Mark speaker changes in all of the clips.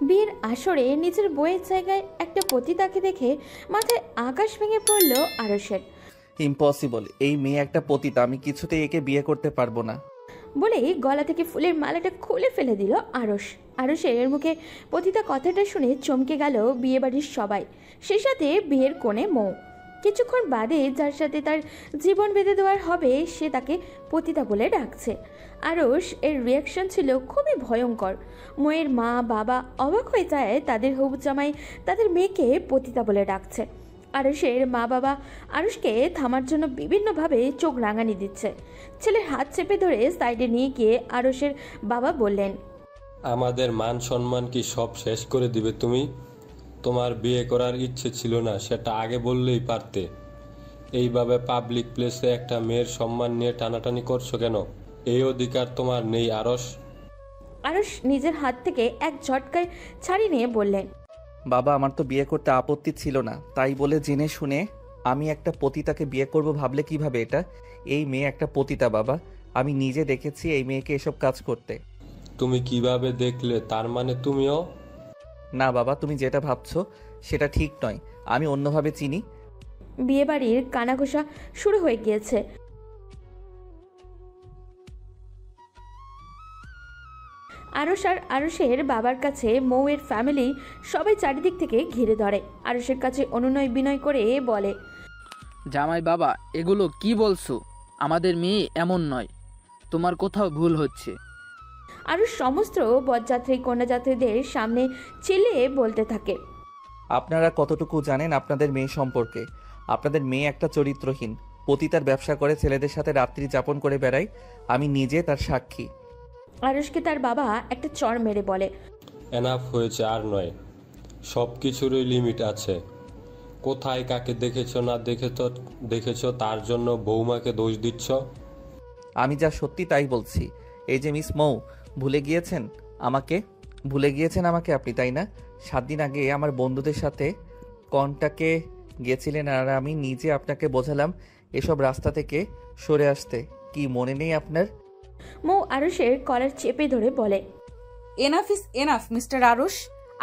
Speaker 1: বিয়ের আসরে নিজের বইয়ের জায়গায় একটা পতিতাকে দেখে মাথায় আকাশ ভেঙে পড়ল আরশের।
Speaker 2: ইম্পসিবল, এই মেয়ে একটা পতিতা, আমি কিছুতেই একে বিয়ে করতে পারবো না।
Speaker 1: বলেই গলা থেকে ফুলের মালাটা খুলে ফেলে দিল আরশ। আরশের মুখে পতিতা কথাটা শুনে চমকে গেল বিয়ে বাড়ির সবাই, সেই সাথে বিয়ের কোণে মৌ। কিছুক্ষণ বাদে যার সাথে তার জীবন বেঁধে দেওয়ার হবে সে তাকে পতিতা বলে ডাকছে। আরশ এর রিয়াকশন ছিল খুবই ভয়ঙ্কর। মৌয়ের মা বাবা অবাক হয়ে যায় তাদের হবু জামাই তাদের মেয়েকে পতিতা বলে ডাকছে। আরশের মা বাবা আরশকে থামার জন্য বিভিন্নভাবে চোখ রাঙানি দিচ্ছে। ছেলের হাত চেপে ধরে সাইডে নিয়ে গিয়ে আরশের বাবা বললেন,
Speaker 3: আমাদের মান সম্মান কি সব শেষ করে দিবে তুমি? তোমার বিয়ে করার ইচ্ছে ছিল না সেটা আগে বললেই পারতে। এইভাবে পাবলিক প্লেসে একটা মেয়ের সম্মান নিয়ে টানাটানি করছো কেন? এই অধিকার তোমার নেই আরশ।
Speaker 1: আরশ নিজের হাত থেকে এক ঝটকায় ছাড়িয়ে নিয়ে বললেন,
Speaker 2: বাবা, আমার তো বিয়ে করতে আপত্তি ছিল না, তাই বলে জেনে শুনে আমি একটা পতিতাকে বিয়ে করব ভাবলে কিভাবে এটা? এই মেয়ে একটা পতিতা বাবা, আমি নিজে দেখেছি এই মেয়েকে এসব কাজ করতে।
Speaker 3: তুমি কিভাবে দেখলে? তার মানে তুমিও?
Speaker 2: না বাবা, তুমি যেটা ভাবছো সেটা ঠিক নয়, আমি অন্যভাবে চিনি।
Speaker 1: বিয়ে বাড়ির কানাঘোষা শুরু হয়ে গিয়েছে। আরশ আর আরশের বাবার কাছে মৌয়ের ফ্যামিলি সবাই চারিদিক থেকে ঘিরে ধরে। আরশের কাছে অনুনয় বিনয় করে বলে,
Speaker 4: জামাই বাবা, এগুলো কি বলছো? আমাদের মেয়ে এমন নয়, তোমার কোথাও ভুল হচ্ছে।
Speaker 1: আরশ সমস্ত বরযাত্রী কন্যাযাত্রীদের সামনে চিল্লিয়ে বলতে থাকে,
Speaker 2: আপনারা কতটুকু জানেন আপনাদের মেয়ে সম্পর্কে? আপনাদের মেয়ে একটা চরিত্রহীন পতিতার ব্যবসা করে ছেলেদের সাথে রাত্রি যাপন করে বেড়ায়, আমি নিজে তার সাক্ষী।
Speaker 1: আরশকে তার বাবা একটা চড় মেরে বলে,
Speaker 3: এনাফ হয়েছে, আর নয়। সব কিছুরই লিমিট আছে। কোথায় কাকে দেখেছো না দেখেছো তার জন্য বৌমাকে দোষ দিচ্ছ?
Speaker 2: আমি যা সত্যি তাই বলছি। এই যে মিস মৌ, ভুলে গিয়েছেন আমাকে আপনি, তাই না? 7 দিন আগে আমার বন্ধুদের সাথে কন্টাকে গিয়েছিলেন আর আমি নিজে আপনাকে বোঝালাম এসব রাস্তা থেকে সরে আসতে, কি মনে নেই আপনার?
Speaker 1: মৌ আরশের কলার চেপে ধরে বলে,
Speaker 5: enough is enough mister Aarush.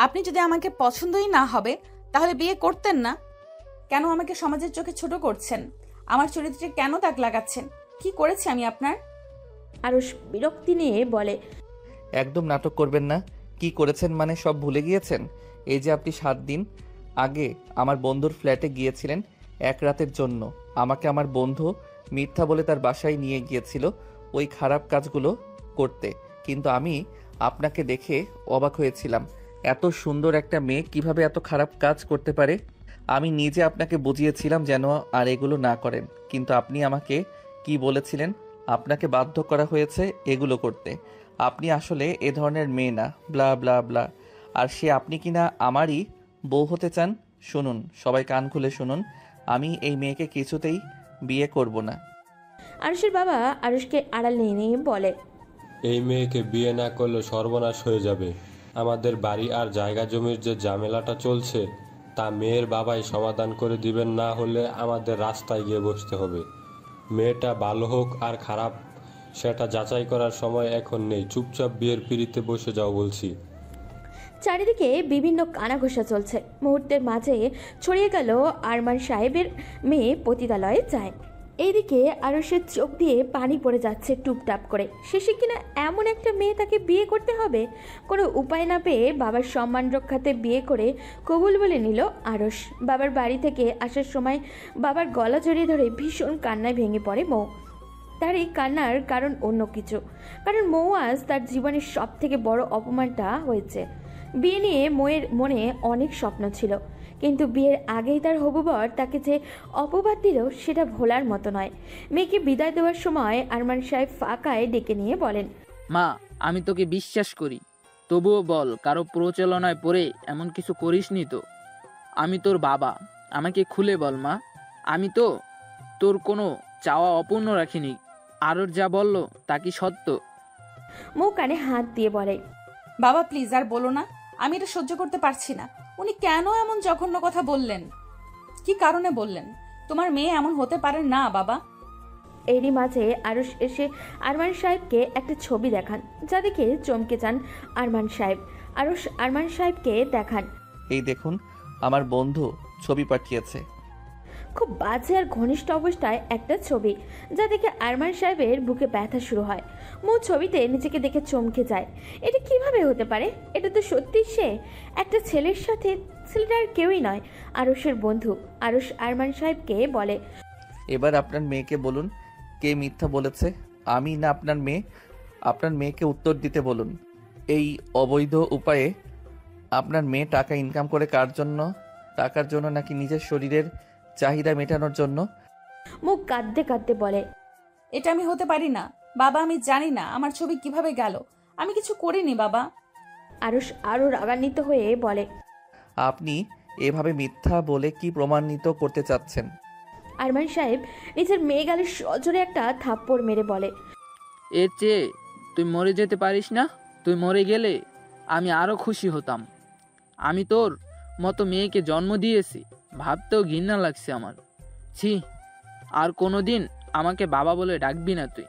Speaker 5: আপনি যদি আমাকে পছন্দই না হবে তাহলে বিয়ে করতেন না। কেন আমাকে সমাজের চোখে ছোট করছেন? আমার চরিত্রে কেন দাগ লাগাচ্ছেন? কি করেছি আমি আপনার?
Speaker 1: আরশ বিরক্তি নিয়ে বলে,
Speaker 2: একদম নাটক করবেন না। কি করেছেন মানে সব ভুলে গিয়েছেন? এই যে আপনি 7 দিন আগে আমার বন্ধুর ফ্ল্যাটে গিয়েছিলেন এক রাতের জন্য, আমাকে আমার বন্ধু মিথ্যা বলে তার বাসায় নিয়ে গিয়েছিল ওই খারাপ কাজগুলো করতে, কিন্তু আমি আপনাকে দেখে অবাক হয়েছিলাম। এত সুন্দর একটা মেয়ে কিভাবে এত খারাপ কাজ করতে পারে? আমি নিজে আপনাকে বুঝিয়েছিলাম যেন আর এগুলো না করেন, কিন্তু আপনি আমাকে কি বলেছিলেন? আপনাকে বাধ্য করা হয়েছে এগুলো করতে, আপনি আসলে এ ধরনের মেয়ে না, ব্লা ব্লা ব্লা। আর সে আপনি কিনা আমারই বউ হতে চান? শুনুন, সবাই কান খুলে শুনুন, আমি এই মেয়েকে কিছুতেই বিয়ে করব না।
Speaker 1: আরশের বাবা আরশকে আড়াল নিয়ে নিয়ে বলে,
Speaker 3: এই মেয়েকে বিয়ে না করলে সর্বনাশ হয়ে যাবে। আমাদের বাড়ি আর জায়গা জমির যে ঝামেলাটা চলছে তা মেয়ের বাবাই সমাধান করে দিবেন, না হলে আমাদের রাস্তায় গিয়ে বসতে হবে। মেয়েটা ভালো হোক আর খারাপ সেটা যাচাই করার সময় এখন নেই। চুপচাপ বিয়ের পিঁড়িতে বসে যাও বলছি।
Speaker 1: চারিদিকে বিভিন্ন কানাঘোষা চলছে। মুহূর্তের মাঝে ছড়িয়ে গেল আরমান সাহেবের মেয়ে পতিতালয়ে যায়। এইদিকে আরশের চোখ দিয়ে পানি পড়ে যাচ্ছে টুপটাপ করে। শেষে কিনা এমন একটা মেয়ে তাকে বিয়ে করতে হবে। কোনো উপায় না পেয়ে বাবার সম্মান রক্ষাতে বিয়ে করে কবুল বলে নিল আরশ। বাবার বাড়ি থেকে আসার সময় বাবার গলা জড়িয়ে ধরে ভীষণ কান্নায় ভেঙে পড়ে মৌ। তার এই কান্নার কারণ অন্য কিছু, কারণ মৌ আজ তার জীবনের সব থেকে বড় অপমানটা হয়েছে। বিয়ে নিয়ে মৌয়ের মনে অনেক স্বপ্ন ছিল, কিন্তু বিয়ের আগেই তার হবু বর তাকে যে অপবাদ দিল সেটা ভোলার মতো নয়। মেয়েকে বিদায় দেওয়ার সময় আরমান সাহেব ফাঁকায় ডেকে নিয়ে বলেন,
Speaker 4: মা, আমি তোকে বিশ্বাস করি, তবুও বল, কারো প্রচলনায় পড়ে এমন কিছু করিসনি তো? আমি তোর বাবা, আমাকে খুলে বল মা। আমি তো তোর কোনো চাওয়া অপূর্ণ রাখিনি। আরর যা বলল তা কি সত্য?
Speaker 1: মৌ কানে হাত দিয়ে বলে,
Speaker 5: বাবা প্লিজ আর বলো না, আমি এটা সহ্য করতে পারছি না। উনি কেন এমন জঘন্য কথা বললেন? কি কারণে বললেন? তোমার মেয়ে এমন হতে পারে না বাবা।
Speaker 1: এরই মাঝে আরশ এসে আরমান সাহেবকে একটা ছবি দেখান, যা দেখে চমকে যান আরমান সাহেব। আরশ আরমান সাহেবকে দেখান,
Speaker 2: এই দেখুন আমার বন্ধু ছবি পাঠিয়েছে।
Speaker 1: খুব বাজে আর ঘনিষ্ঠ অবস্থায় একটা ছবি, যা দেখে আরমান সাহেবের বুকে ব্যথা শুরু হয়। মৌ ছবিতে নিজেকে দেখে চমকে যায়। এটা কিভাবে হতে পারে? এটা তো সত্যি সে। একটা ছেলের সাথে, ছেলেটা আর কেউই নয়, আরশের বন্ধু। আরশ আরমান সাহেবকে বলে,
Speaker 2: এবার আপনার মেয়েকে বলুন কে মিথ্যা বলেছে, আমি না আপনার মেয়ে। আপনার মেয়েকে উত্তর দিতে বলুন। এই অবৈধ উপায়ে আপনার মেয়ে টাকা ইনকাম করে কার জন্য? টাকার জন্য নাকি নিজের শরীরের চাহিদা মেটানোর জন্য?
Speaker 1: মুখ কাঁদতে কাঁদতে বলে,
Speaker 5: এটা আমি হতে পারি না বাবা, আমি জানি না আমার ছবি কিভাবে গেল, আমি কিছু করিনি বাবা।
Speaker 1: আরশ আরও রাগান্বিত হয়ে বলে,
Speaker 2: আপনি এভাবে মিথ্যা বলে কি প্রমাণিত করতে চাচ্ছেন?
Speaker 1: আরমান সাহেব নিজের মেয়ে গালে সজোরে একটা থাপ্পড় মেরে বলে,
Speaker 4: এর চেয়ে তুই মরে যেতে পারিস না? তুই মরে গেলে আমি আরো খুশি হতাম। আমি তোর মতো মেয়েকে জন্ম দিয়েছি, ভাবতেও ঘৃণা লাগছে আমার। ছি, আর কোনোদিন আমাকে বাবা বলে ডাকবি না তুই।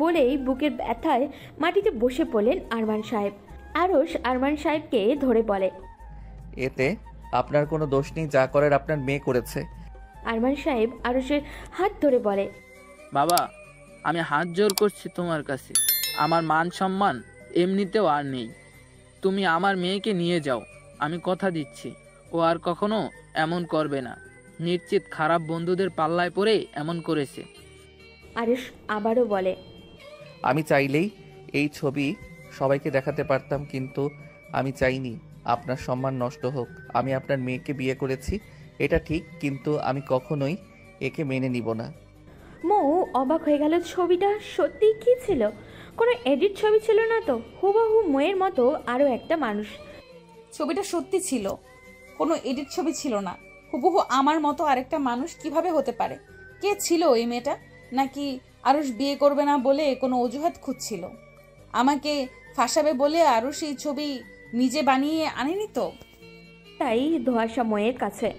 Speaker 1: বলেই বুকের ব্যথায় মাটিতে বসে পড়লেন আরমান সাহেব। আরশ আরমান সাহেবকে ধরে বলে,
Speaker 2: এতে আপনার কোনো দোষ নেই, যা করার আপনার মেয়ে করেছে।
Speaker 1: আরমান সাহেব আরশের হাত ধরে বলে,
Speaker 4: বাবা, আমি হাত জোর করছি তোমার কাছে, আমার মান সম্মান এমনিতেও আর নেই। তুমি আমার মেয়েকে নিয়ে যাও, আমি কথা দিচ্ছি ও আর কখনো এমন করবে না। নিশ্চিত খারাপ বন্ধুদের পাল্লায় পড়ে এমন করেছে।
Speaker 1: আরশ আবারও বলে,
Speaker 2: আমি চাইলেই এই ছবি সবাইকে দেখাতে পারতাম, কিন্তু আমি চাইনি আপনার সম্মান নষ্ট হোক। আমি আপনার মেয়েকে বিয়ে করেছি, এটা ঠিক, কিন্তু আমি কখনোই একে মেনে নিব না।
Speaker 1: মৌ অবাক হয়ে গেল। ছবিটা সত্যি কি ছিল? কোনো এডিট ছবি ছিল না তো? হুবহু মেয়ের মতো আরও একটা মানুষ।
Speaker 5: ছবিটা সত্যি ছিল, কোনো এডিট ছবি ছিল না। হুবহু আমার মতো আরেকটা মানুষ কিভাবে হতে পারে? কে ছিল এই মেয়েটা? নাকি আরশ বিয়ে করবে না বলে কোনো অজুহাত খুঁজছিল? আমাকে ফাঁসাবে বলে আরশ এই ছবি নিজে বানিয়ে আনেনি তো?
Speaker 1: তাই ধোঁয়াশা ময়ের কাছে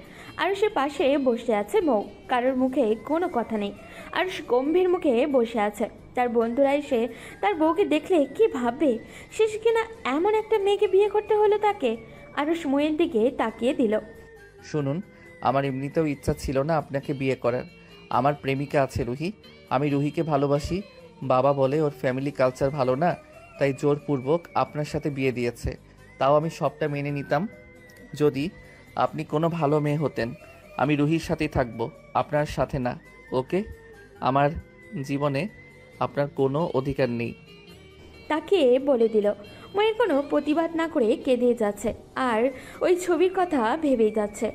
Speaker 1: আরশের পাশে বসে আছে মৌ। কারোর মুখে কোনো কথা নেই। আরশ গম্ভীর মুখে বসে আছে। তার বন্ধুরা এসে তার বউকে দেখলে কি ভাববে? শেষ কিনা এমন একটা মেয়েকে বিয়ে করতে হলো তাকে। আরশ ময়ের দিকে তাকিয়ে দিল।
Speaker 2: শুনুন, আমার এমনিতেও ইচ্ছা ছিল না আপনাকে বিয়ে করার। আমার প্রেমিকা আছে রুহি, আমি রুহিকে ভালোবাসি। বাবা বলে ওর ফ্যামিলি কালচার ভালো না, তাই জোরপূর্বক আপনার সাথে বিয়ে দিয়েছে। তাও আমি সবটা মেনে নিতাম যদি আপনি কোনো ভালো মেয়ে হতেন। আমি রুহির সাথেই থাকবো, আপনার সাথে না। ওকে? আমার জীবনে আপনার কোনো অধিকার নেই।
Speaker 1: তাকে বলে দিল। ময়ের কোনো প্রতিবাদ না করে কেঁদে যাচ্ছে আর ওই ছবির কথা ভেবেই যাচ্ছে।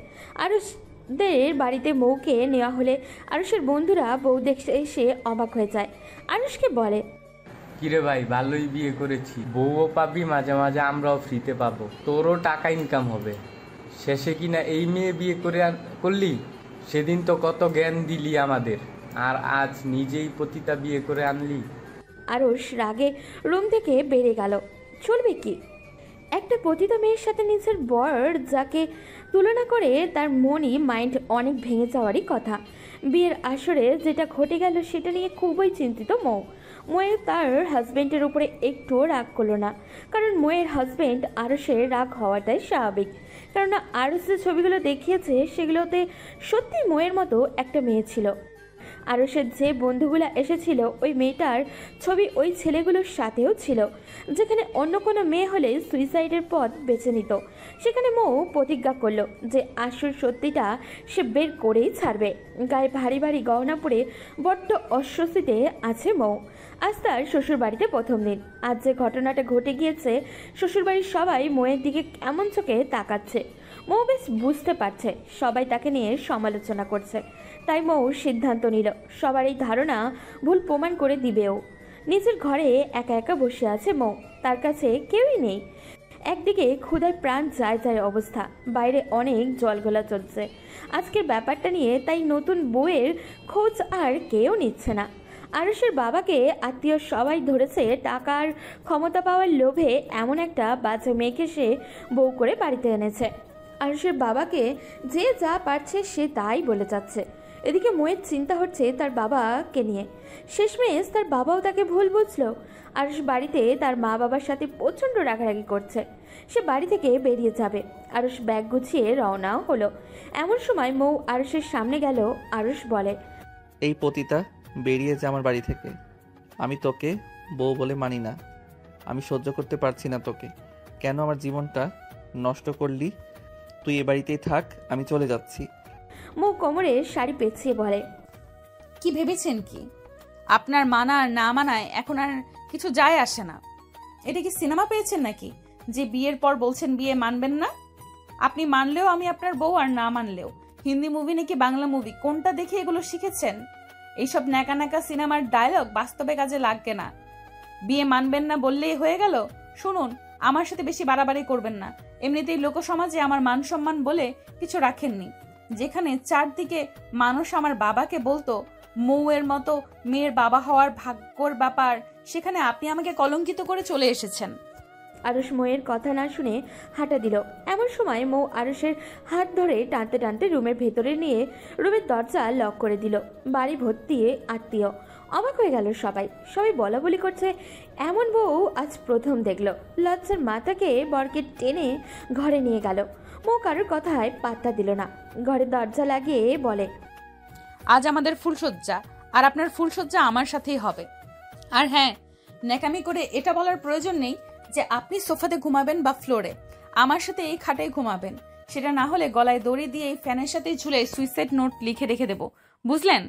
Speaker 1: আরশদের বাড়িতে মৌকে নেওয়া হলে আরশের বন্ধুরা বউ দেখতে এসে অবাক হয়ে যায়। আরশকে বলে,
Speaker 6: কিরে ভাই, ভালোই বিয়ে করেছি, বউও পাবি, মাঝে মাঝে আমরাও ফ্রিতে পাবো, তোরও টাকা ইনকাম হবে। শেষে কিনা এই মেয়ে বিয়ে করলি? সেদিন তো কত জ্ঞান দিলি আমাদের, আর আজ নিজেই পতিতা বিয়ে করে আনলি।
Speaker 1: আরশ রাগে রুম থেকে বেরিয়ে গেল। চলবে কি? একটা পতিতা মেয়ের সাথে নিজের বর, যাকে তুলনা করে তার মনই মাইন্ড অনেক ভেঙে যাওয়ারই কথা। বিয়ের আসরে যেটা ঘটে গেল সেটা নিয়ে খুবই চিন্তিত মৌ। ময়ের তার হাজব্যান্ডের উপরে একটুও রাগ করলো না, কারণ ময়ের হাজব্যান্ড আরশের রাগ হওয়াটাই স্বাভাবিক। কারণ আরশ যে ছবিগুলো দেখিয়েছে সেগুলোতে সত্যি ময়ের মতো একটা মেয়ে ছিল। আরশের যে বন্ধুগুলো এসেছিল ওই মেয়েটার ছবি ওই ছেলেগুলোর সাথেও ছিল। যেখানে অন্য কোনো মেয়ে হলে সুইসাইডের পথ বেছে নিত, সেখানে মৌ প্রতিজ্ঞা করলো যে আসল সত্যিটা সে বের করেই ছাড়বে। গায়ে ভারী ভারী গহনা পরে বড্ড অস্বস্তিতে আছে মৌ। আজ তার শ্বশুরবাড়িতে প্রথম দিন। আজ যে ঘটনাটা ঘটে গিয়েছে, শ্বশুরবাড়ির সবাই মৌয়ের দিকে কেমন চোখে তাকাচ্ছে। মৌ বেশ বুঝতে পারছে সবাই তাকে নিয়ে সমালোচনা করছে, তাই মৌ সিদ্ধান্ত নিল সবার এই ধারণা ভুল প্রমাণ করে দিবেও। নিজের ঘরে একা একা বসে আছে মৌ, তার কাছে কেউই নেই। একদিকে ক্ষুধায় প্রাণ যায় যায় অবস্থা, বাইরে অনেক জলঘোলা চলছে আজকের ব্যাপারটা নিয়ে, তাই নতুন বউয়ের খোঁজ আর কেউ নিচ্ছে না। আরশের বাবাকে আত্মীয় সবাই ধরেছে টাকার ক্ষমতা পাওয়ার লোভে এমন একটা বাচ্চা মেয়েকে সে বউ করে বাড়িতে এনেছে। আরশের বাবাকে যে যা পারছে সে তাই বলে যাচ্ছে। এদিকে মোয়ের চিন্তা হচ্ছে তার বাবাকে নিয়ে। শেষমেশ তার বাবাও তাকে ভুল বুঝলো। আরুষ বাড়িতে তার মা বাবার সাথে প্রচণ্ড রাগারাগি করছে। সে বাড়ি থেকে বেরিয়ে যাবে। আরুষ ব্যাগ গুছিয়ে রওনাও হলো। এমন সময় মৌ আরুষের সামনে গেল। আরুষ বলে,
Speaker 2: এই পতিতা, বেরিয়ে যা আমার বাড়ি থেকে। আমি তোকে বউ বলে মানি না। আমি সহ্য করতে পারছি না তোকে। কেন আমার জীবনটা নষ্ট করলি? তুই এ বাড়িতেই থাক, আমি চলে যাচ্ছি।
Speaker 1: মৌ কোমরে শাড়ি পেঁচিয়ে বলে,
Speaker 5: কি ভেবেছেন কি? আপনার মানা আর না মানায় এখন আর কিছু যায় আসে না। এটা কি সিনেমা পেয়েছেন নাকি যে বিয়ের পর বলছেন বিয়ে মানবেন না? আপনি মানলেও আমি আপনার বউ, আর না মানলেও। হিন্দি মুভি নাকি বাংলা মুভি, কোনটা দেখে এগুলো শিখেছেন? এইসব ন্যাকা ন্যাকা সিনেমার ডায়লগ বাস্তবে কাজে লাগবে না। বিয়ে মানবেন না বললেই হয়ে গেল? শুনুন, আমার সাথে বেশি বাড়াবাড়ি করবেন না। এমনিতেই লোকসমাজে আমার মান সম্মান বলে কিছু রাখেননি। যেখানে চারদিকে মানুষ আমার বাবাকে বলতো মৌয়ের মতো মেয়ের বাবা হওয়ার ভাগ্যর ব্যাপার, সেখানে আপনি আমাকে কলঙ্কিত করে চলে এসেছেন।
Speaker 1: আরুষ মৌয়ের কথা না শুনে হাঁটা দিল। এমন সময় মৌ আরুষের হাত ধরে টানতে টানতে রুমের ভেতরে নিয়ে রুমের দরজা লক করে দিল। বাড়ি ভর্তি আত্মীয়। অবাক হয়ে গেল সবাই। সবাই বলা বলি করছে, এমন বউ আজ প্রথম দেখলো। লজ্জার মাথাকে বরকে টেনে ঘরে নিয়ে গেল। মৌ কারোর কথায় পাত্তা দিল না। ঘরে দরজা লাগিয়ে বলে,
Speaker 5: আজ আমাদের ফুলসজ্জা, আর আপনার ফুলসজ্জা আমার সাথেই হবে। আর হ্যাঁ, ন্যাকামি করে এটা বলার প্রয়োজন নেই যে আপনি সোফাতে ঘুমাবেন বা ফ্লোরে। আমার সাথে এই খাটেই ঘুমাবেন। সেটা না হলে গলায় দড়ি দিয়ে এই ফ্যানের সাথেই ঝুলে সুইসাইড নোট লিখে রেখে দেবো, বুঝলেন?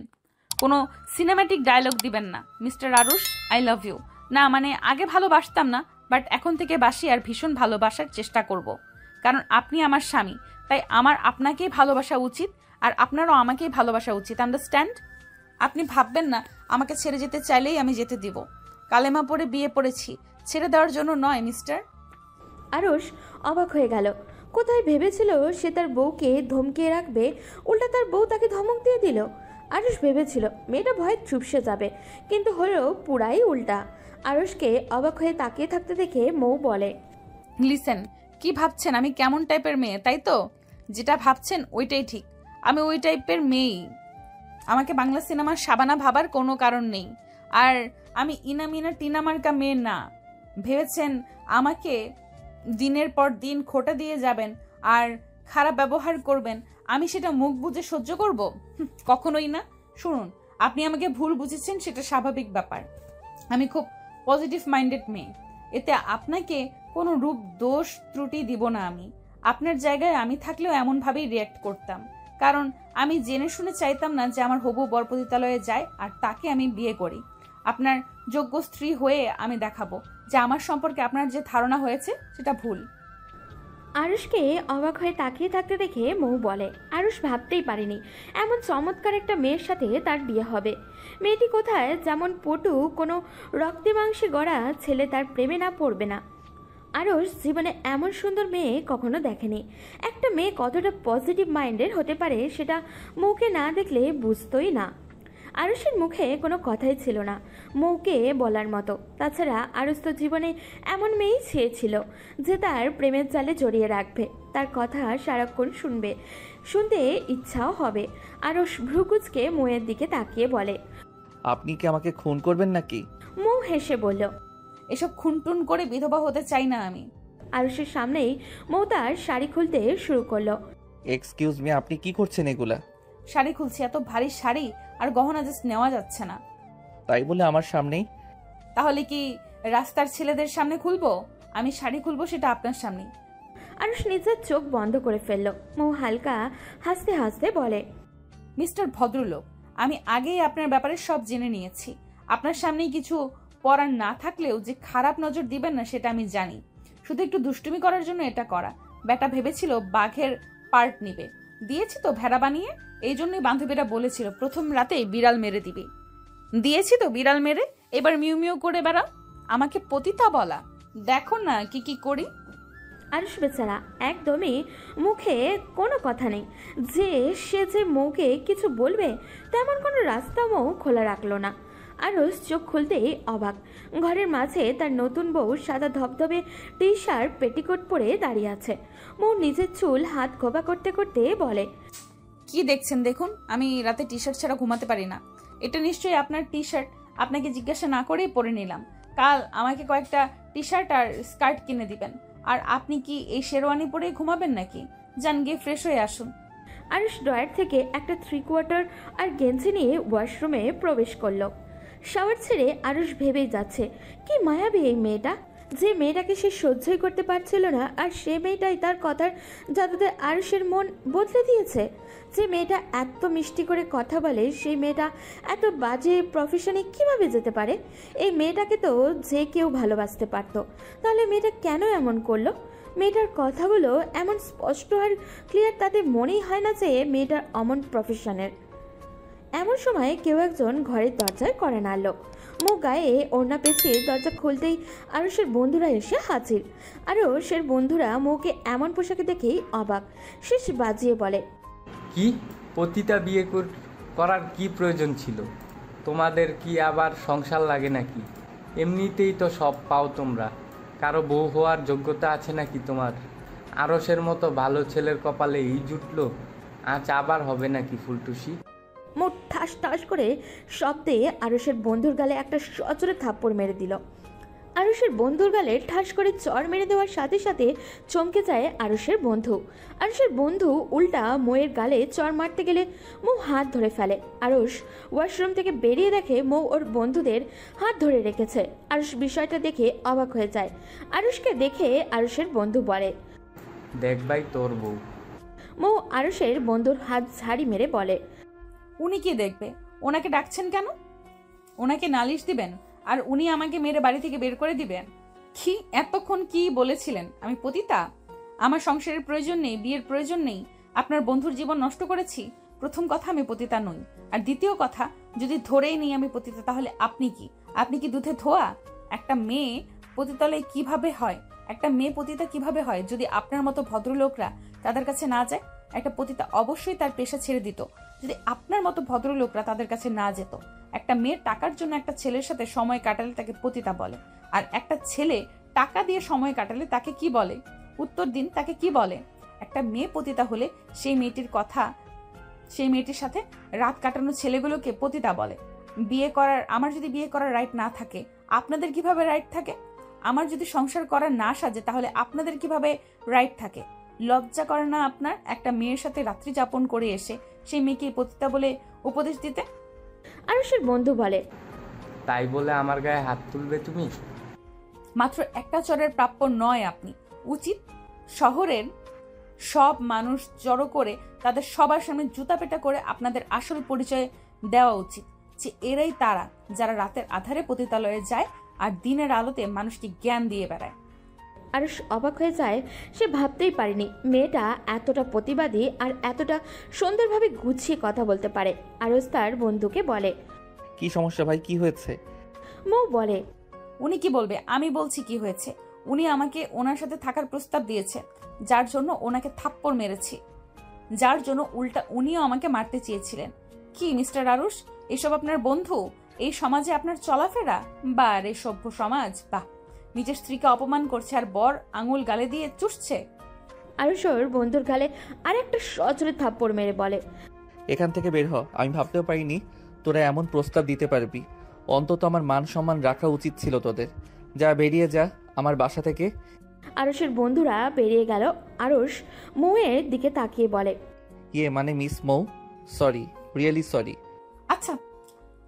Speaker 5: কোনো সিনেম্যাটিক ডায়লগ দিবেন না। Mister Aarush, I love you. না মানে আগে ভালোবাসতাম না, বাট এখন থেকে বাসি, আর ভীষণ ভালোবাসার চেষ্টা করব। কারণ আপনি আমার স্বামী, তাই আমার আপনাকেই ভালোবাসা উচিত, আর আপনারও আমাকেই ভালোবাসা উচিত। আন্ডারস্ট্যান্ড? আপনি ভাববেন না আমাকে ছেড়ে যেতে চাইলেই আমি যেতে দিব। কালেমা পড়ে বিয়ে পড়েছি, ছেড়ে দেওয়ার জন্য নয় মিস্টার।
Speaker 1: আরুষ অবাক হয়ে গেল। কোথায় ভেবেছিল সে তার বউকে ধমকিয়ে রাখবে, উল্টা তার বউ তাকে ধমক দিয়ে দিল। আরুষ ভেবেছিল মেয়েটা ভয়ে চুপসে যাবে, কিন্তু হলো পুরাই উল্টা। আরুষকে অবাক হয়ে তাকিয়ে থাকতে দেখে মৌ বলে,
Speaker 5: লিসেন, কি ভাবছেন আমি কেমন টাইপের মেয়ে, তাই তো? যেটা ভাবছেন ওইটাই ঠিক। আমি ওই টাইপের মেয়েই। আমাকে বাংলা সিনেমার শাবানা ভাবার কোনো কারণ নেই। আর আমি ইনামিনা টিনামার্কা মেয়ে না। ভেবেছেন আমাকে দিনের পর দিন খোটা দিয়ে যাবেন আর খারাপ ব্যবহার করবেন, আমি সেটা মুখ বুজে সহ্য করব? কখনোই না। শুনুন, আপনি আমাকে ভুল বুঝেছেন, সেটা স্বাভাবিক ব্যাপার। আমি খুব পজিটিভ মাইন্ডেড মেয়ে। এতে আপনাকে কোনো রূপ দোষ ত্রুটি দিব না। আমি আপনার জায়গায় আমি থাকলেও এমনভাবেই রিয়্যাক্ট করতাম, কারণ আমি জেনে শুনে চাইতাম না যে আমার হবু বর পতিতালয়ে যায় আর তাকে আমি বিয়ে করি। আপনার যোগ্য স্ত্রী হয়ে আমি দেখাবো যে আমার সম্পর্কে আপনার যে ধারণা হয়েছে সেটা ভুল।
Speaker 1: আরুষকে অবাক হয়ে তাকিয়ে থাকতে দেখে মৌ বলে, আরুষ ভাবতেই পারেনি এমন চমৎকার একটা মেয়ের সাথে তার বিয়ে হবে। মেয়েটি কোথায় যেমন পটু, কোনো রক্তে মাংসে গড়া ছেলে তার প্রেমে না পড়বে না। আরুষ জীবনে এমন সুন্দর মেয়ে কখনো দেখেনি। একটা মেয়ে কতটা পজিটিভ মাইন্ডের হতে পারে সেটা মৌকে না দেখলে বুঝতোই না। আরুষের মুখে কোনো কথাই ছিল না মৌকে বলার মতো। তাছাড়া আরুষ তো জীবনে এমন মেয়েই চেয়েছিল যে তার প্রেমের জালে জড়িয়ে রাখবে, তার কথা সারাক্ষণ শুনতে ইচ্ছাও হবে। আরুষ ভ্রুকুচকে মৌয়ের দিকে তাকিয়ে বলে,
Speaker 2: আপনি কি আমাকে খুন করবেন নাকি?
Speaker 1: মৌ হেসে বলল,
Speaker 5: এসব খুনটুন করে বিধবা হতে চাই না আমি।
Speaker 1: আরুষের সামনেই মৌ তার শাড়ি খুলতে শুরু করলো।
Speaker 2: এক্সকিউজ মি, আপনি কি করছেন এগুলা?
Speaker 5: শাড়ি খুলছি, এত ভারী শাড়ি আর গহনা জাস্ট নেওয়া যাচ্ছে না।
Speaker 2: তাই বলে আমার সামনেই?
Speaker 5: তাহলে কি রাস্তার ছেলেদের সামনে খুলবো? আমি শাড়ি খুলবো সেটা আপনার সামনে।
Speaker 1: আরুষ নিজের চোখ বন্ধ করে ফেলল। মৌ হালকা হাসতে হাসতে বলে,
Speaker 5: মিস্টার ভদ্রলোক, আমি আগেই আপনার ব্যাপারে সব জেনে নিয়েছি। আপনার সামনেই কিছু পরার না থাকলেও যে খারাপ নজর দিবেন না সেটা আমি জানি। শুধু একটু দুষ্টুমি করার জন্য এটা করা। বেটা ভেবেছিল বাঘের পার্ট নিবে, দিয়েছি তো ভেড়া বানিয়ে। এই জন্যই বান্ধবীরা বলেছিল প্রথম রাতেই বিড়াল মেরে দিবি। দিয়েছি তো বিড়াল মেরে, এবার মিউ মিউ করে বেড়াও। আমাকে পতিতা বলা, দেখো না কি কি করি।
Speaker 1: আরুষ বেচারা একদমই মুখে কোনো কথা নেই যে সে যে মৌকে কিছু বলবে, তেমন কোনো রাস্তা মৌ খোলা রাখলো না। আরুষ চোখ খুলতেই অবাক। ঘরের মাঝে তার নতুন বউ সাদা ধবধবে টি শার্ট পেটিকোট পরে দাঁড়িয়ে আছে। মৌ নিজের চুল হাত খোপা করতে করতে বলে,
Speaker 5: কি দেখছেন দেখুন, আমি রাতে টি শার্ট ছাড়া ঘুমাতে পারি না। এটা নিশ্চয়ই আপনার টি শার্ট, আপনাকে জিজ্ঞাসা না করেই পরে নিলাম। কাল আমাকে কয়েকটা টি শার্ট আর স্কার্ট কিনে দিবেন। আর আপনি কি এই শেরওয়ানি পরে ঘুমাবেন নাকি? যান গিয়ে ফ্রেশ হয়ে আসুন।
Speaker 1: আরুষ ড্রয়ার থেকে একটা 3/4 আর গেঞ্জি নিয়ে ওয়াশরুমে প্রবেশ করলো। শাওয়ার ছেড়ে আরুষ ভেবেই যাচ্ছে, কি মায়াবী এই মেয়েটা, যে মেয়েটাকে সে সহ্যই করতে পারছিল না, আর সে মেয়েটাই তার কথার জাদুতে আরুষের মন বদলে দিয়েছে। যে মেয়েটা এত মিষ্টি করে কথা বলে, সেই মেয়েটা এত বাজে প্রফেশনে কিভাবে যেতে পারে? এই মেয়েটাকে তো যে কেউ ভালোবাসতে পারতো, তাহলে মেয়েটা কেন এমন করলো? মেয়েটার কথাগুলো এমন স্পষ্ট আর ক্লিয়ার, তাতে মনেই হয় না যে মেয়েটার অমন প্রফেশনের। এমন সময় কেউ একজন ঘরের দরজায় কড়া নাড়ল। মুখ গায়ে ওড়না পেঁচিয়ে দরজা খুলতেই আরুষের বন্ধুরা এসে হাজির। আরুষের বন্ধুরা মুখে এমন পোশাকে দেখেই অবাক। শেষ বাজিয়ে বলে,
Speaker 6: কি পতিতা বিয়ে করার কি প্রয়োজন ছিল? তোমাদের কি আবার সংসার লাগে নাকি? এমনিতেই তো সব পাও তোমরা, কারো বউ হওয়ার যোগ্যতা আছে নাকি তোমার? আরসের মতো ভালো ছেলের কপালে এই জুটলো, আজ আবার হবে নাকি ফুলটুসি?
Speaker 1: মোট ঠাস ঠাস করে শব্দে আরুষের বন্ধুর গালে একটা সজোরে থাপ্পড় মেরে দিল। আরুষের বন্ধুর গালে ঠাস করে চড় মেরে দেওয়ার সাথে সাথে চমকে যায় আরুষের বন্ধু। আরুষের বন্ধু উল্টা মৌয়ের গালে চড় মারতে গেলে মৌ হাত ধরে ফেলে। আরুষ ওয়াশরুম থেকে বেরিয়ে দেখে মৌ ওর বন্ধুদের হাত ধরে রেখেছে। আরুষ বিষয়টা দেখে অবাক হয়ে যায়। আরুষকে দেখে আরুষের বন্ধু বলে,
Speaker 6: দেখ ভাই তোর বউ।
Speaker 1: মৌ আরুষের বন্ধুর হাত ঝাড়ি মেরে বলে,
Speaker 5: উনি কি দেখবে? ওনাকে ডাকছেন কেন? ওনাকে নালিশ দিবেন আর উনি আমাকে মেরে বাড়ি থেকে বের করে দিবেন? কি এতক্ষণ কি বলেছিলেন? আমি পতিতা? আমার সংসারের প্রয়োজন নেই, বিয়ের প্রয়োজন নেই। আপনার বন্ধুর জীবন নষ্ট করেছি? প্রথম কথা, আমি পতিতা নই। আর দ্বিতীয় কথা, যদি ধরেই নেই আমি পতিতা, তাহলে আপনি কি? আপনি কি দুধে ধোয়া? একটা মেয়ে পতিতালয়ে কিভাবে হয়? একটা মেয়ে পতিতা কিভাবে হয় যদি আপনার মতো ভদ্রলোকরা তাদের কাছে না যায়? একটা পতিতা অবশ্যই তার পেশা ছেড়ে দিত যদি আপনার মতো ভদ্রলোকরা তাদের কাছে না যেত। একটা মেয়ের টাকার জন্য একটা ছেলের সাথে সময় কাটালে তাকে পতিতা বলে, আর একটা ছেলে টাকা দিয়ে সময় কাটালে তাকে কি বলে? উত্তর দিন, তাকে কি বলে? একটা মেয়ে পতিতা হলে সেই মেয়েটির সাথে রাত কাটানো ছেলেগুলোকে পতিতা বলে। আমার যদি বিয়ে করার রাইট না থাকে, আপনাদের কিভাবে রাইট থাকে? আমার যদি সংসার করার না সাজে, তাহলে আপনাদের কিভাবে রাইট থাকে? লজ্জা করে না আপনার একটা মেয়ের সাথে রাত্রি যাপন করে এসে সেই মেয়েকে পতিতা বলে উপদেশ দিতে?
Speaker 1: আরুষের বন্ধু বলে,
Speaker 6: তাই বলে আমার গায়ে হাত তুলবে তুমি?
Speaker 5: মাত্র একটা চরের প্রাপ্য নয় আপনি। উচিত শহরের সব মানুষ জড়ো করে তাদের সবার সামনে জুতা পেটা করে আপনাদের আসল পরিচয় দেওয়া উচিত, যে এরাই তারা যারা রাতের আধারে পতিতালয়ে যায় আর দিনের আলোতে মানুষকে জ্ঞান দিয়ে বেড়ায়।
Speaker 1: আরুষ অবাক হয়ে যায়। সে ভাবতেই পারেনি মেয়েটা এতটা প্রতিবাদী আর এতটা সুন্দরভাবে গুছিয়ে কথা বলতে পারে। আরুষ তার বন্ধুকে বলে,
Speaker 2: কি সমস্যা ভাই, কি হয়েছে?
Speaker 1: মৌ বলে,
Speaker 5: উনি কি বলবে? আমি বলছি কি হয়েছে। উনি আমাকে ওনার সাথে থাকার প্রস্তাব দিয়েছে, যার জন্য ওনাকে থাপ্পড় মেরেছি, যার জন্য উল্টা উনিও আমাকে মারতে চেয়েছিলেন। কি মিস্টার আরুষ, এসব আপনার বন্ধু? এই সমাজে আপনার চলাফেরা? বা রে সভ্য সমাজ! বাহ, নিজের স্ত্রীকে অপমান করছে আর বর আঙুল গালে দিয়ে চুষছে।
Speaker 1: আরুষ ওর বন্ধুর গালে আর একটা সজোরে থাপ্পড় মেরে বলে,
Speaker 2: এখান থেকে বের হ। আমি ভাবতেও পারিনি তোরা এমন প্রস্তাব দিতে পারবি। অন্তত আমার মান সম্মান রাখা উচিত ছিল তোদের। যা, বেরিয়ে যা আমার বাসা থেকে।
Speaker 1: আরুষের বন্ধুরা বেরিয়ে গেল। আরুষ মৌয়ের দিকে তাকিয়ে বলে,
Speaker 2: ইয়ে মানে মিস মৌ, সরি, রিয়েলি সরি।
Speaker 5: আচ্ছা,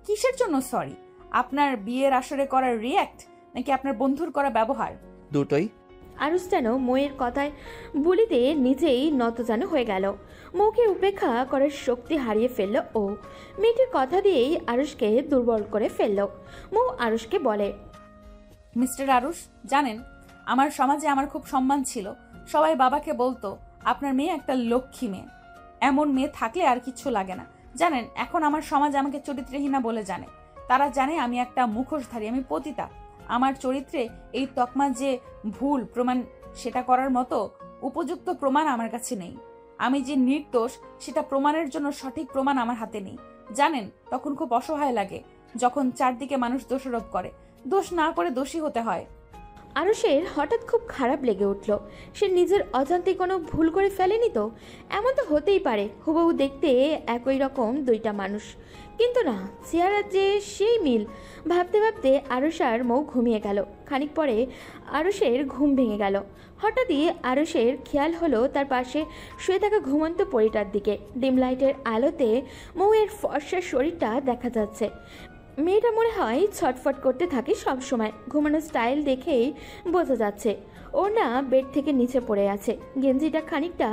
Speaker 5: কিসের জন্য সরি? আপনার বিয়ের আসরে করা রিয়্যাক্ট নাকি আপনার বন্ধুর করা ব্যবহার?
Speaker 2: দুটোই।
Speaker 1: আরুষ যেন মৌয়ের কথায় বলিতে নিজেই নতজান হয়ে গেল। মৌকে উপেক্ষা করার শক্তি হারিয়ে ফেলল ও। মেয়েটির কথা দিয়েই আরুষকে দুর্বল করে ফেলল। মৌ আরুষকে বলে,
Speaker 5: মিস্টার আরুষ, জানেন আমার সমাজে আমার খুব সম্মান ছিল। সবাই বাবাকে বলতো আপনার মেয়ে একটা লক্ষ্মী মেয়ে, এমন মেয়ে থাকলে আর কিচ্ছু লাগে না। জানেন এখন আমার সমাজ আমাকে চরিত্রহীনা বলে জানে। তারা জানে আমি একটা মুখোশধারী, আমি পতিতা। আমার চরিত্রে এই তকমা যে ভুল প্রমাণ, সেটা করার মতো উপযুক্ত প্রমাণ আমার কাছে নেই। আমি যে নির্দোষ সেটা প্রমাণের জন্য সঠিক প্রমাণ আমার হাতে নেই। জানেন তখন খুব অসহায় লাগে যখন চারদিকে মানুষ দোষারোপ করে। দোষ না করে দোষী হতে হয়।
Speaker 1: আরুষের হঠাৎ খুব খারাপ লেগে উঠল। সে নিজের অজান্তে কোনো ভুল করে ফেলেনি তো? এমন তো হতেই পারে, হুবহু দেখতে একই রকম দুইটা মানুষ, কিন্তু না, চেহারা যে সেই মিল। ভাবতে ভাবতে আরুষার মৌ ঘুমিয়ে গেল। খানিক পরে আরুষের ঘুম ভেঙে গেল। হঠাৎই আরুষের খেয়াল হলো তার পাশে শুয়ে থাকা ঘুমন্ত পরিটার দিকে। ডিম লাইটের আলোতে মৌয়ের ফর্সা শরীরটা দেখা যাচ্ছে। মেয়েটা মনে হয় ছটফট করতে থাকে সব সময়। ঘুমানোর স্টাইল দেখেই বোঝা যাচ্ছে। ওর না বেড থেকে নিচে পড়ে আছে, গেঞ্জিটা খানিকটা